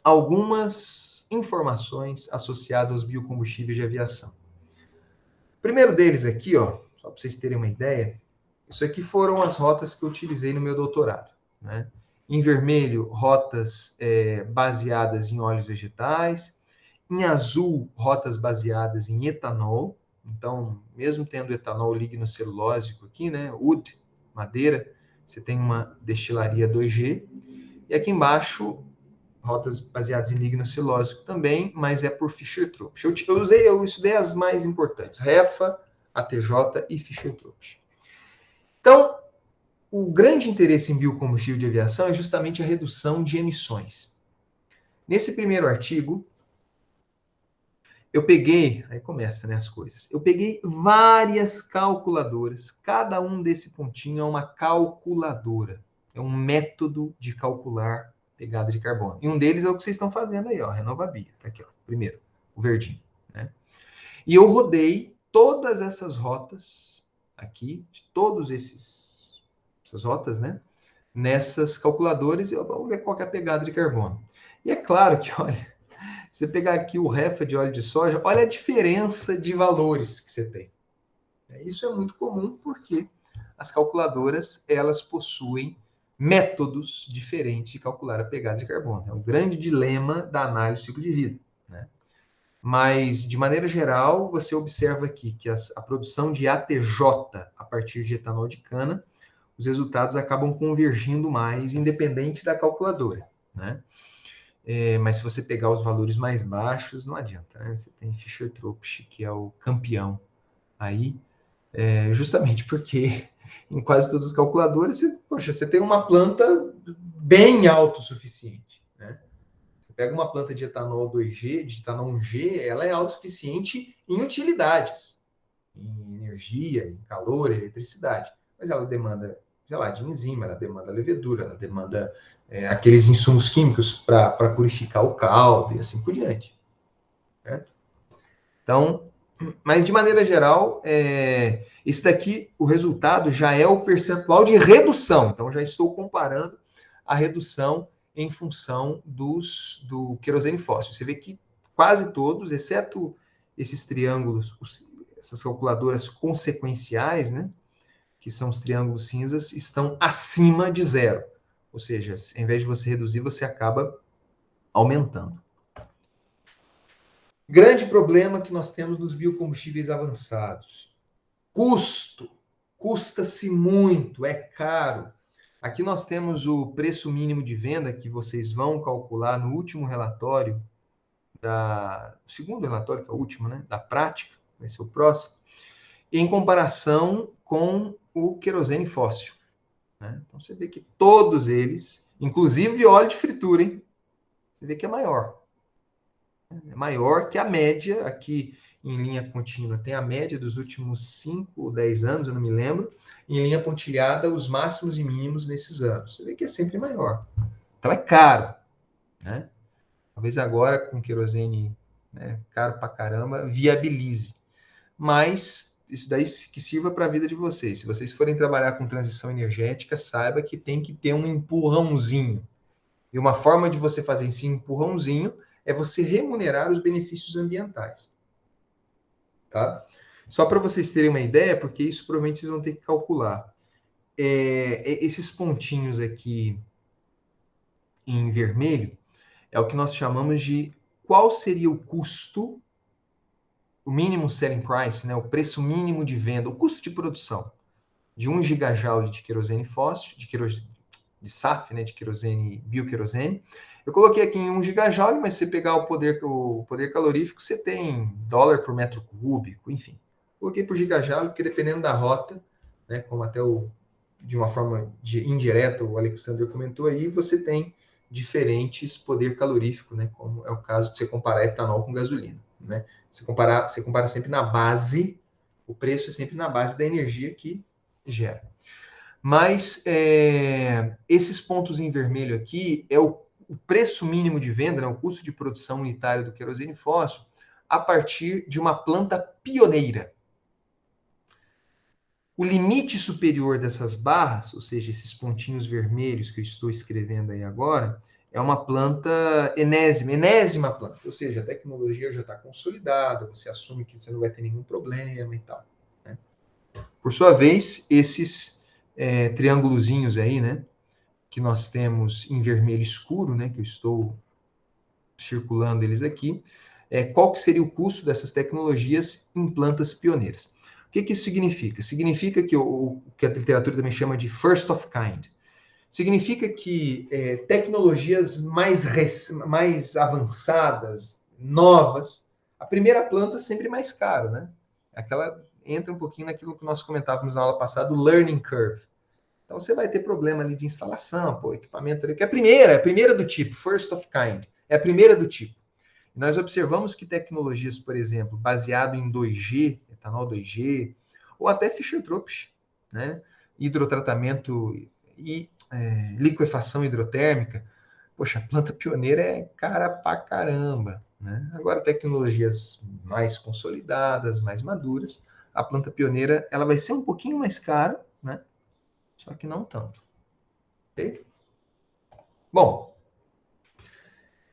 algumas informações associadas aos biocombustíveis de aviação. O primeiro deles aqui, ó, só para vocês terem uma ideia, isso aqui foram as rotas que eu utilizei no meu doutorado, né? Em vermelho, rotas baseadas em óleos vegetais. Em azul, rotas baseadas em etanol. Então, mesmo tendo etanol lignocelulósico aqui, né, wood, madeira, você tem uma destilaria 2G. E aqui embaixo, rotas baseadas em lignocelulósico também, mas é por Fischer-Tropsch. Eu estudei as mais importantes, Refa, ATJ e Fischer-Tropsch. Então, o grande interesse em biocombustível de aviação é justamente a redução de emissões. Nesse primeiro artigo, eu peguei, aí começa, né, as coisas. Eu peguei várias calculadoras, cada um desse pontinho é uma calculadora. É um método de calcular pegada de carbono. E um deles é o que vocês estão fazendo aí, ó, RenovaBio. Tá aqui, ó, primeiro, o verdinho, né? E eu rodei todas essas rotas aqui, de todos essas rotas, né? Nessas calculadoras e vamos ver qual que é a pegada de carbono. E é claro que, olha, você pegar aqui o refa de óleo de soja, olha a diferença de valores que você tem. Isso é muito comum porque as calculadoras, elas possuem métodos diferentes de calcular a pegada de carbono. É o grande dilema da análise do ciclo de vida, né? Mas, de maneira geral, você observa aqui que a produção de ATJ a partir de etanol de cana, os resultados acabam convergindo mais, independente da calculadora, né? Mas se você pegar os valores mais baixos, não adianta, né? Você tem Fischer-Tropsch, que é o campeão aí, justamente porque em quase todas as calculadoras, você tem uma planta bem autossuficiente, né? Você pega uma planta de etanol 2G, de etanol 1G, ela é autossuficiente em utilidades, em energia, em calor, eletricidade, mas ela demanda, sei lá, de enzima, ela demanda levedura, ela demanda aqueles insumos químicos para purificar o caldo e assim por diante. Certo? Então, mas de maneira geral, esse daqui, o resultado já é o percentual de redução. Então, já estou comparando a redução em função do querosene fóssil. Você vê que quase todos, exceto esses triângulos, essas calculadoras consequenciais, né, que são os triângulos cinzas, estão acima de zero. Ou seja, em vez de você reduzir, você acaba aumentando. Grande problema que nós temos nos biocombustíveis avançados. Custo. Custa-se muito, é caro. Aqui nós temos o preço mínimo de venda que vocês vão calcular no último relatório, o segundo relatório, que é o último, né, da prática, vai ser o próximo, em comparação com o querosene fóssil, né? Então você vê que todos eles, inclusive óleo de fritura, hein? Você vê que é maior. É maior que a média, aqui em linha contínua tem a média dos últimos 5 ou 10 anos, eu não me lembro, em linha pontilhada os máximos e mínimos nesses anos. Você vê que é sempre maior. Então é caro, né? Talvez agora com querosene, né, caro pra caramba, viabilize. Mas isso daí que sirva para a vida de vocês. Se vocês forem trabalhar com transição energética, saiba que tem que ter um empurrãozinho. E uma forma de você fazer esse empurrãozinho é você remunerar os benefícios ambientais. Tá? Só para vocês terem uma ideia, porque isso provavelmente vocês vão ter que calcular. Esses pontinhos aqui em vermelho é o que nós chamamos de qual seria o custo, o mínimo selling price, né, o preço mínimo de venda, o custo de produção de 1 gigajoule de querosene fóssil, de SAF, né, de querosene, bioquerosene. Eu coloquei aqui em 1 gigajoule, mas se você pegar o poder calorífico, você tem dólar por metro cúbico, enfim. Coloquei por gigajoule, porque dependendo da rota, né, como até de uma forma indireta o Alexander comentou aí, você tem diferentes poder calorífico, né, como é o caso de você comparar etanol com gasolina. Né? Você compara sempre na base, o preço é sempre na base da energia que gera. Mas esses pontos em vermelho aqui é o preço mínimo de venda, né, o custo de produção unitário do querosene fóssil, a partir de uma planta pioneira. O limite superior dessas barras, ou seja, esses pontinhos vermelhos que eu estou escrevendo aí agora, é uma planta enésima planta, ou seja, a tecnologia já está consolidada, você assume que você não vai ter nenhum problema e tal. Né? Por sua vez, esses triângulozinhos aí, né, que nós temos em vermelho escuro, né, que eu estou circulando eles aqui, qual que seria o custo dessas tecnologias em plantas pioneiras? O que isso significa? Significa que o que a literatura também chama de first of kind. Significa que tecnologias mais avançadas, novas, a primeira planta é sempre mais cara, né? Aquela entra um pouquinho naquilo que nós comentávamos na aula passada, o learning curve. Então você vai ter problema ali de instalação, equipamento ali, que é a primeira do tipo, first of kind, é a primeira do tipo. E nós observamos que tecnologias, por exemplo, baseado em 2G, etanol 2G, ou até Fischer-Tropsch, né? Hidrotratamento e liquefação hidrotérmica, poxa, a planta pioneira é cara pra caramba, né? Agora, tecnologias mais consolidadas, mais maduras, a planta pioneira ela vai ser um pouquinho mais cara, né? Só que não tanto. Ok? Bom,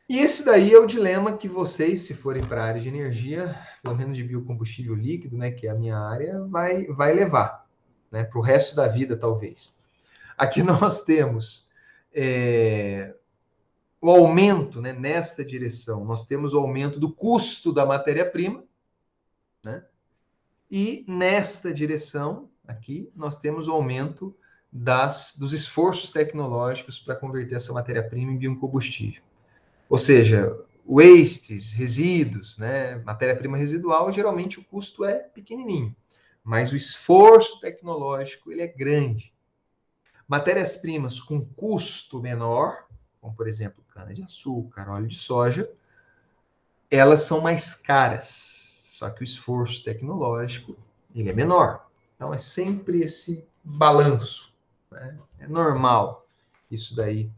e esse daí é o dilema que vocês, se forem para a área de energia, pelo menos de biocombustível líquido, né, que é a minha área, vai levar, né, para o resto da vida, talvez. Aqui nós temos o aumento, né, nesta direção. Nós temos o aumento do custo da matéria-prima, né? E nesta direção, aqui, nós temos o aumento dos esforços tecnológicos para converter essa matéria-prima em biocombustível. Ou seja, wastes, resíduos, né, matéria-prima residual, geralmente o custo é pequenininho, mas o esforço tecnológico ele é grande. Matérias-primas com custo menor, como por exemplo cana-de-açúcar, óleo de soja, elas são mais caras, só que o esforço tecnológico ele é menor. Então é sempre esse balanço, né? É normal isso daí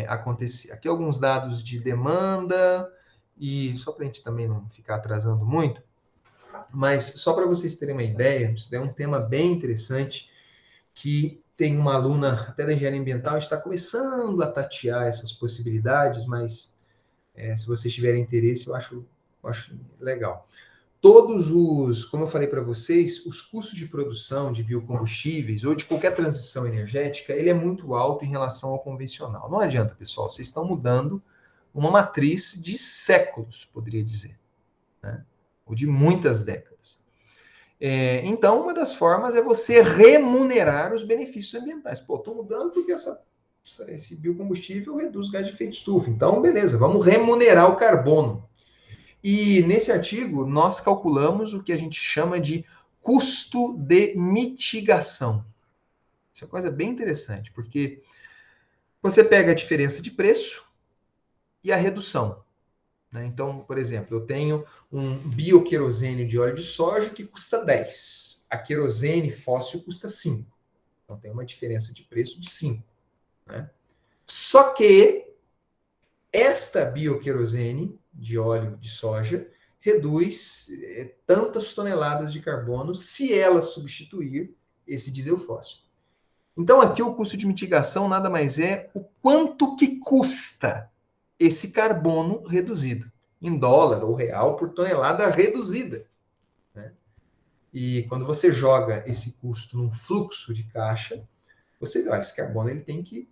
acontecer. Aqui alguns dados de demanda, e só para a gente também não ficar atrasando muito, mas só para vocês terem uma ideia, isso é um tema bem interessante, que tem uma aluna até da engenharia ambiental, está começando a tatear essas possibilidades, mas se vocês tiverem interesse, eu acho legal. Como eu falei para vocês, os custos de produção de biocombustíveis ou de qualquer transição energética, ele é muito alto em relação ao convencional. Não adianta, pessoal, vocês estão mudando uma matriz de séculos, poderia dizer, né? Ou de muitas décadas. Então, uma das formas é você remunerar os benefícios ambientais. Pô, estou mudando porque esse biocombustível reduz gás de efeito estufa. Então, beleza, vamos remunerar o carbono. E nesse artigo, nós calculamos o que a gente chama de custo de mitigação. Isso é uma coisa bem interessante, porque você pega a diferença de preço e a redução. Né? Então, por exemplo, eu tenho um bioquerosene de óleo de soja que custa 10. A querosene fóssil custa 5. Então, tem uma diferença de preço de 5. Né? Só que esta bioquerosene de óleo de soja, reduz tantas toneladas de carbono se ela substituir esse diesel fóssil. Então, aqui o custo de mitigação nada mais é o quanto que custa esse carbono reduzido, em dólar ou real por tonelada reduzida, né? E quando você joga esse custo num fluxo de caixa, você vê, olha, esse carbono ele tem que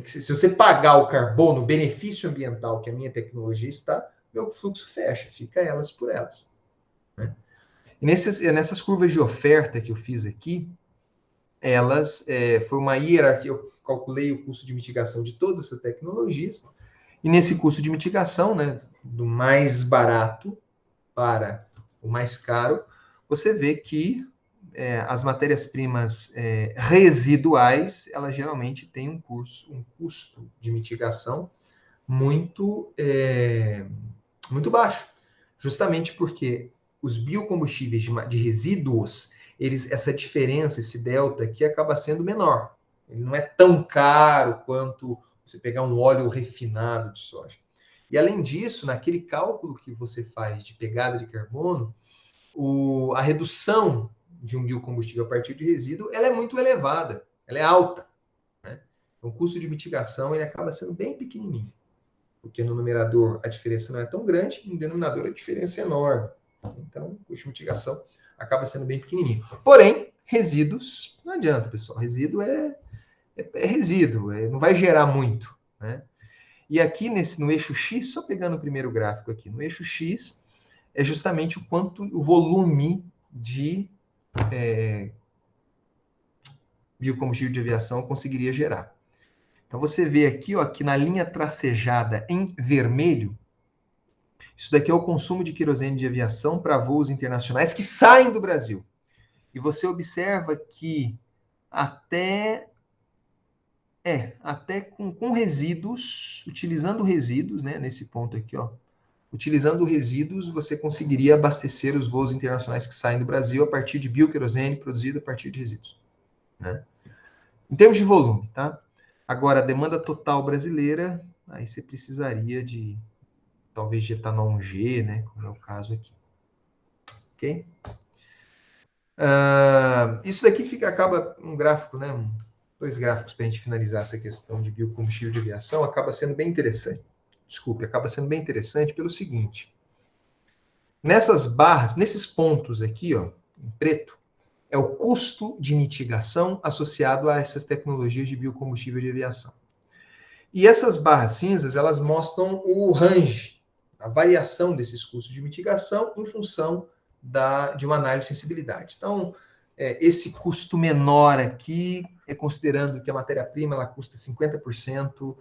ser, se você pagar o carbono, o benefício ambiental que a minha tecnologia está, meu fluxo fecha, fica elas por elas, né? E nessas curvas de oferta que eu fiz aqui, elas, foi uma hierarquia, eu calculei o custo de mitigação de todas essas tecnologias, e nesse custo de mitigação, né, do mais barato para o mais caro, você vê que as matérias-primas residuais, elas geralmente têm um custo de mitigação muito, muito baixo, justamente porque os biocombustíveis de resíduos, essa diferença, esse delta aqui acaba sendo menor. Ele não é tão caro quanto você pegar um óleo refinado de soja. E além disso, naquele cálculo que você faz de pegada de carbono, a redução de um biocombustível a partir de resíduo, ela é muito elevada, ela é alta, né? Então, o custo de mitigação ele acaba sendo bem pequenininho, porque no numerador a diferença não é tão grande, no denominador a diferença é enorme. Então, o custo de mitigação acaba sendo bem pequenininho. Porém, resíduos, não adianta, pessoal. Resíduo é resíduo, não vai gerar muito, né? E aqui no eixo X, só pegando o primeiro gráfico aqui, no eixo X é justamente o volume de biocombustível de aviação conseguiria gerar. Então você vê aqui, ó, que na linha tracejada em vermelho, isso daqui é o consumo de querosene de aviação para voos internacionais que saem do Brasil. E você observa que até com resíduos, utilizando resíduos, né, nesse ponto aqui, ó, utilizando resíduos, você conseguiria abastecer os voos internacionais que saem do Brasil a partir de bioquerosene produzido a partir de resíduos, né? Em termos de volume, tá? Agora, a demanda total brasileira, aí você precisaria de, talvez, de etanol 1G, né, como é o caso aqui. Ok? Isso daqui acaba um gráfico, né, dois gráficos para a gente finalizar essa questão de biocombustível de aviação, acaba sendo bem interessante. Acaba sendo bem interessante pelo seguinte. Nessas barras, nesses pontos aqui, ó, em preto, é o custo de mitigação associado a essas tecnologias de biocombustível de aviação. E essas barras cinzas, elas mostram o range, a variação desses custos de mitigação em função de uma análise de sensibilidade. Então, esse custo menor aqui é considerando que a matéria-prima ela custa 50%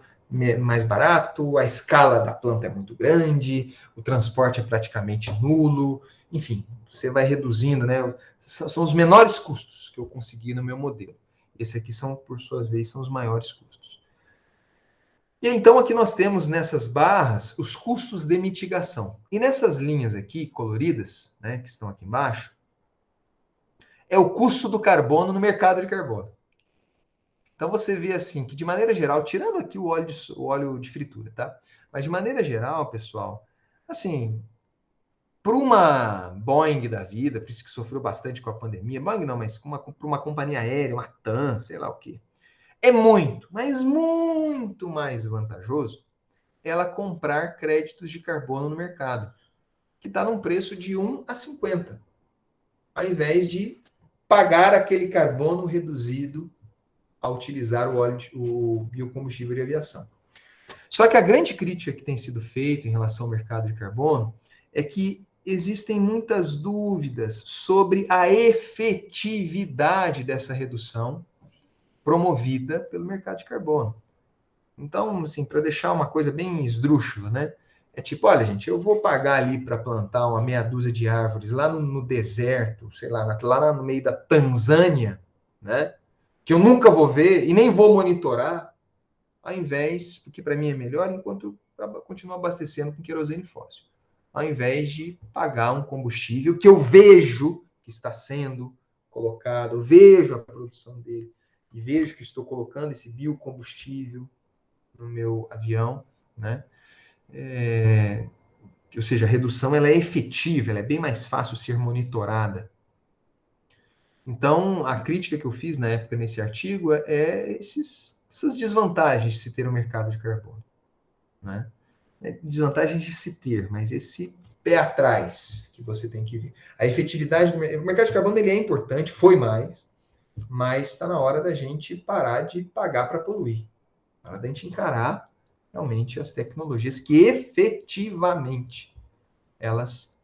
mais barato, a escala da planta é muito grande, o transporte é praticamente nulo, enfim, você vai reduzindo, né? São os menores custos que eu consegui no meu modelo. Esse aqui por suas vezes, são os maiores custos. E então aqui nós temos nessas barras os custos de mitigação. E nessas linhas aqui coloridas, né, que estão aqui embaixo, é o custo do carbono no mercado de carbono. Então você vê assim que de maneira geral, tirando aqui o óleo de fritura, tá? Mas de maneira geral, pessoal, assim, para uma Boeing da vida, por isso que sofreu bastante com a pandemia, Boeing não, mas para uma companhia aérea, uma TAM, sei lá o quê, é muito, mas muito mais vantajoso ela comprar créditos de carbono no mercado, que está num preço de 1 a 50, ao invés de pagar aquele carbono reduzido a utilizar o biocombustível de aviação. Só que a grande crítica que tem sido feita em relação ao mercado de carbono é que existem muitas dúvidas sobre a efetividade dessa redução promovida pelo mercado de carbono. Então, assim, para deixar uma coisa bem esdrúxula, né? É tipo, olha, gente, eu vou pagar ali para plantar uma meia dúzia de árvores lá no deserto, sei lá no meio da Tanzânia, né? Que eu nunca vou ver e nem vou monitorar, ao invés, porque para mim é melhor, enquanto eu continuo abastecendo com querosene fóssil, ao invés de pagar um combustível que eu vejo que está sendo colocado, eu vejo a produção dele, e vejo que estou colocando esse biocombustível no meu avião, né? ou seja, a redução ela é efetiva, ela é bem mais fácil ser monitorada. Então, a crítica que eu fiz na época nesse artigo é essas desvantagens de se ter um mercado de carbono, né? Desvantagens de se ter, mas esse pé atrás que você tem que ver. A efetividade do mercado de carbono ele é importante, foi mais, mas está na hora da gente parar de pagar para poluir. Na hora da gente encarar realmente as tecnologias que efetivamente elas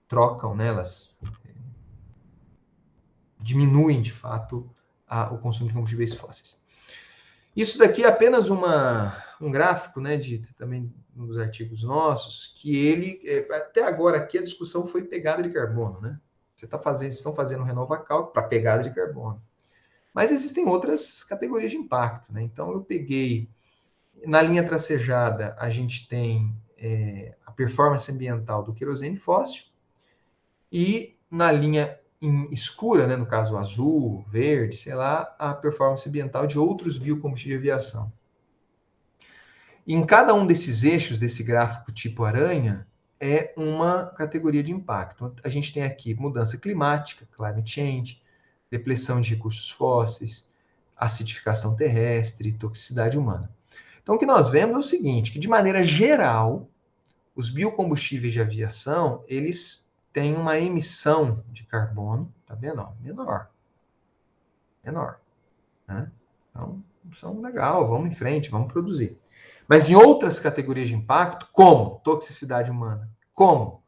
trocam, né? Elas diminuem de fato o consumo de combustíveis fósseis. Isso daqui é apenas um gráfico, né, de também um dos artigos nossos, que ele, até agora aqui a discussão foi pegada de carbono, né? Vocês estão fazendo RenovaCalc para pegada de carbono. Mas existem outras categorias de impacto, né? Então eu peguei, na linha tracejada, a gente tem a performance ambiental do querosene fóssil, e na linha escura, né, no caso azul, verde, sei lá, a performance ambiental de outros biocombustíveis de aviação. Em cada um desses eixos, desse gráfico tipo aranha, é uma categoria de impacto. A gente tem aqui mudança climática, climate change, depleção de recursos fósseis, acidificação terrestre, toxicidade humana. Então, o que nós vemos é o seguinte, que de maneira geral, os biocombustíveis de aviação, eles têm uma emissão de carbono, tá vendo? Menor. Né? Então, são legal, vamos em frente, vamos produzir. Mas em outras categorias de impacto, como toxicidade humana, como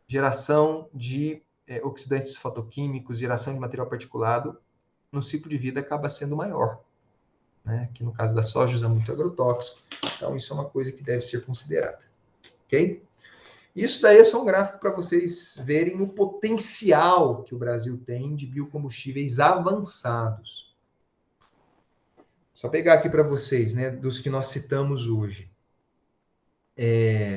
geração de oxidantes fotoquímicos, geração de material particulado, no ciclo de vida acaba sendo maior. Né? Aqui no caso da soja usa muito agrotóxico, então isso é uma coisa que deve ser considerada. Ok? Isso daí é só um gráfico para vocês verem o potencial que o Brasil tem de biocombustíveis avançados. Só pegar aqui para vocês, né, dos que nós citamos hoje.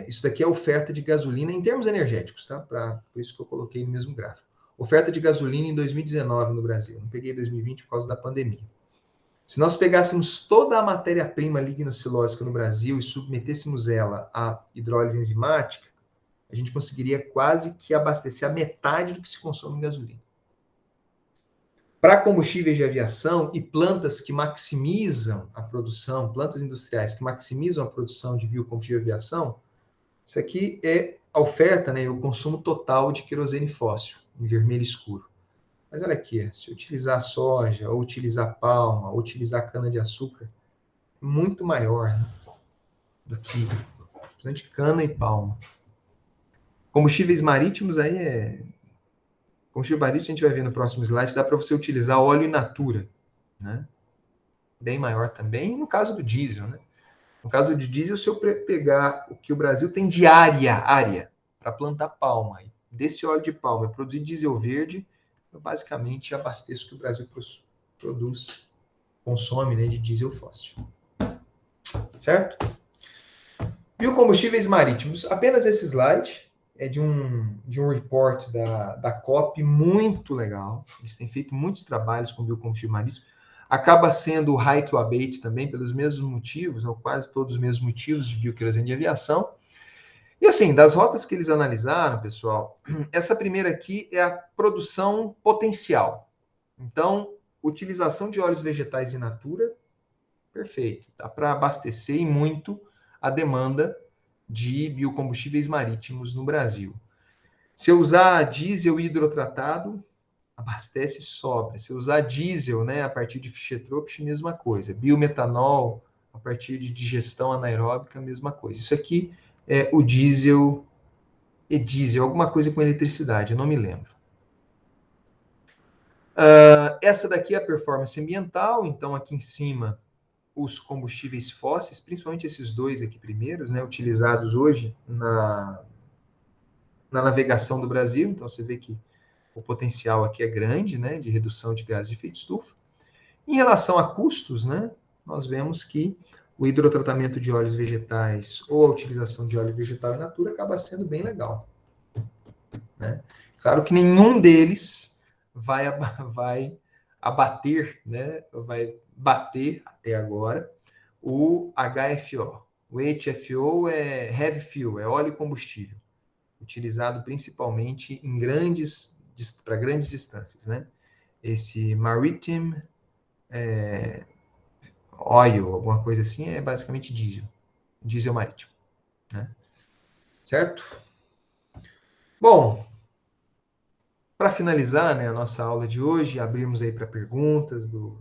Isso daqui é a oferta de gasolina em termos energéticos, tá? Por isso que eu coloquei no mesmo gráfico. Oferta de gasolina em 2019 no Brasil. Não peguei 2020 por causa da pandemia. Se nós pegássemos toda a matéria-prima lignosilósica no Brasil e submetêssemos ela à hidrólise enzimática, a gente conseguiria quase que abastecer a metade do que se consome em gasolina. Para combustíveis de aviação e plantas que maximizam a produção, plantas industriais que maximizam a produção de biocombustível de aviação, isso aqui é a oferta, né, o consumo total de querosene fóssil, em vermelho escuro. Mas olha aqui, se eu utilizar soja, ou utilizar palma, ou utilizar cana-de-açúcar, muito maior, né, do que principalmente cana e palma. Combustíveis marítimos aí combustível marítimo, a gente vai ver no próximo slide, dá para você utilizar óleo in natura, né? Bem maior também, e no caso do diesel, né? No caso do diesel, se eu pegar o que o Brasil tem de área para plantar palma, e desse óleo de palma eu produzir diesel verde, eu basicamente abasteço o que o Brasil produz, consome, né, de diesel fóssil. Certo? Biocombustíveis marítimos, apenas esse slide é de um report da COP muito legal. Eles têm feito muitos trabalhos com biocombustível marítimo. Acaba sendo o high to abate também, pelos mesmos motivos, ou quase todos os mesmos motivos de bioquerosene de aviação. E assim, das rotas que eles analisaram, pessoal, essa primeira aqui é a produção potencial. Então, utilização de óleos vegetais in natura, perfeito. Dá para abastecer e muito a demanda de biocombustíveis marítimos no Brasil. Se eu usar diesel hidrotratado, abastece e sobra. Se eu usar diesel, né, a partir de Fischer-Tropsch, mesma coisa. Biometanol, a partir de digestão anaeróbica, mesma coisa. Isso aqui é o diesel, alguma coisa com eletricidade, eu não me lembro. Essa daqui é a performance ambiental, então aqui em cima os combustíveis fósseis, principalmente esses dois aqui primeiros, né, utilizados hoje na navegação do Brasil. Então você vê que o potencial aqui é grande, né, de redução de gases de efeito estufa. Em relação a custos, né, nós vemos que o hidrotratamento de óleos vegetais ou a utilização de óleo vegetal in natura acaba sendo bem legal. Né? Claro que nenhum deles vai abater, né, vai bater até agora o HFO. O HFO é heavy fuel, é óleo e combustível. utilizado principalmente para grandes distâncias, né? Esse maritime oil, alguma coisa assim, é basicamente diesel marítimo, né? Certo? Bom, para finalizar, né, a nossa aula de hoje, abrimos aí para perguntas do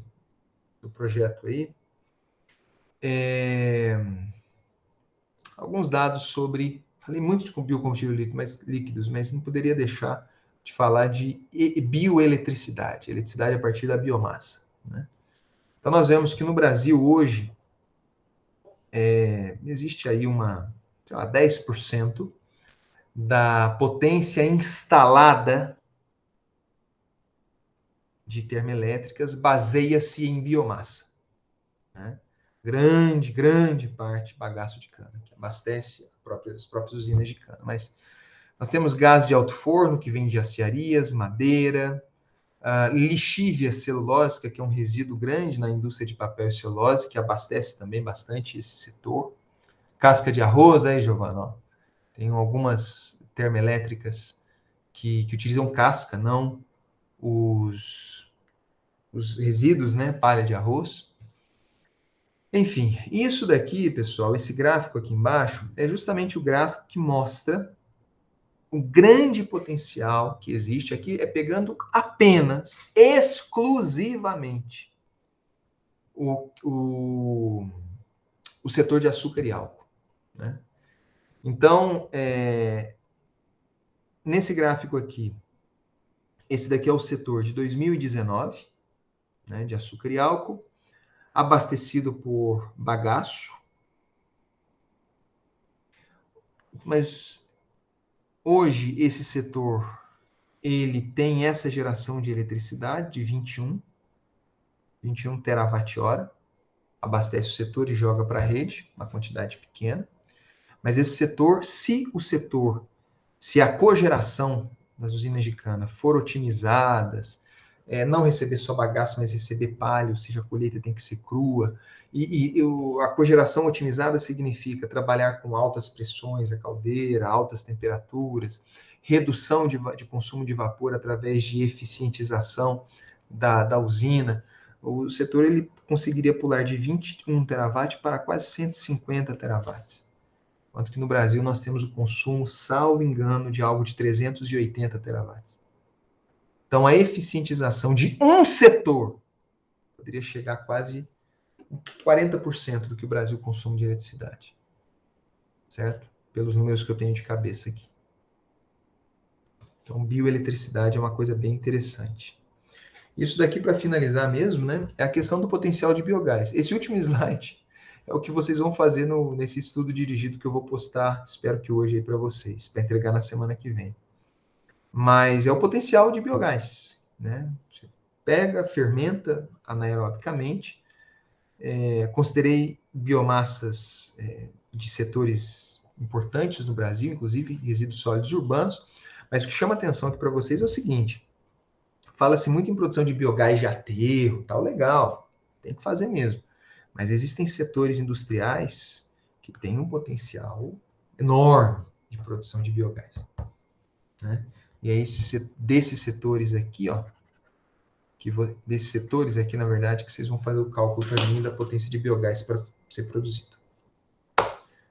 projeto aí. Alguns dados sobre... Falei muito de biocombustível líquidos, mas não poderia deixar de falar de bioeletricidade, eletricidade a partir da biomassa, né? Então, nós vemos que no Brasil, hoje, existe aí 10% da potência instalada de termoelétricas baseia-se em biomassa, né? Grande parte bagaço de cana, que abastece as próprias usinas de cana. Mas nós temos gás de alto forno, que vem de aciarias, madeira, lixívia celulósica, que é um resíduo grande na indústria de papel e celulose, que abastece também bastante esse setor. Casca de arroz, aí, Giovana, ó. Tem algumas termoelétricas que utilizam casca, não os resíduos, né? Palha de arroz. Enfim, isso daqui, pessoal, esse gráfico aqui embaixo, é justamente o gráfico que mostra o grande potencial que existe aqui, pegando apenas, exclusivamente, o setor de açúcar e álcool, né? Então, nesse gráfico aqui, esse daqui é o setor de 2019, né, de açúcar e álcool, abastecido por bagaço. Mas hoje esse setor ele tem essa geração de eletricidade de 21 terawatt-hora, abastece o setor e joga para a rede, uma quantidade pequena. Mas esse setor, se a cogeração das usinas de cana for otimizadas, não receber só bagaço, mas receber palha, ou seja, a colheita tem que ser crua, a cogeração otimizada significa trabalhar com altas pressões, a caldeira, altas temperaturas, redução de consumo de vapor através de eficientização da usina. O setor ele conseguiria pular de 21 terawatt para quase 150 terawatts. Enquanto que no Brasil nós temos o consumo, salvo engano, de algo de 380 terawatts. Então a eficientização de um setor poderia chegar a quase 40% do que o Brasil consome de eletricidade. Certo? Pelos números que eu tenho de cabeça aqui. Então, bioeletricidade é uma coisa bem interessante. Isso daqui, para finalizar mesmo, né, é a questão do potencial de biogás. Esse último slide é o que vocês vão fazer nesse estudo dirigido que eu vou postar, espero que hoje, para vocês, para entregar na semana que vem. Mas é o potencial de biogás, né? Você pega, fermenta anaerobicamente. Considerei biomassas de setores importantes no Brasil, inclusive resíduos sólidos urbanos, mas o que chama atenção aqui para vocês é o seguinte: fala-se muito em produção de biogás de aterro, tal, legal, tem que fazer mesmo. Mas existem setores industriais que têm um potencial enorme de produção de biogás, né? E aí, desses setores aqui, ó, desses setores aqui, na verdade, que vocês vão fazer o cálculo para mim da potência de biogás para ser produzido.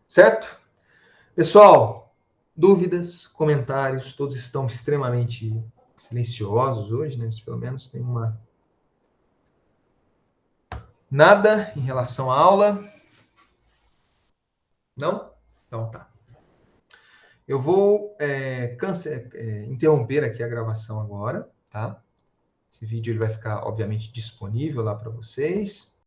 Certo? Pessoal, dúvidas, comentários, todos estão extremamente silenciosos hoje, né? Mas pelo menos tem uma... Nada em relação à aula? Não? Então tá. Eu vou interromper aqui a gravação agora, tá? Esse vídeo ele vai ficar, obviamente, disponível lá para vocês.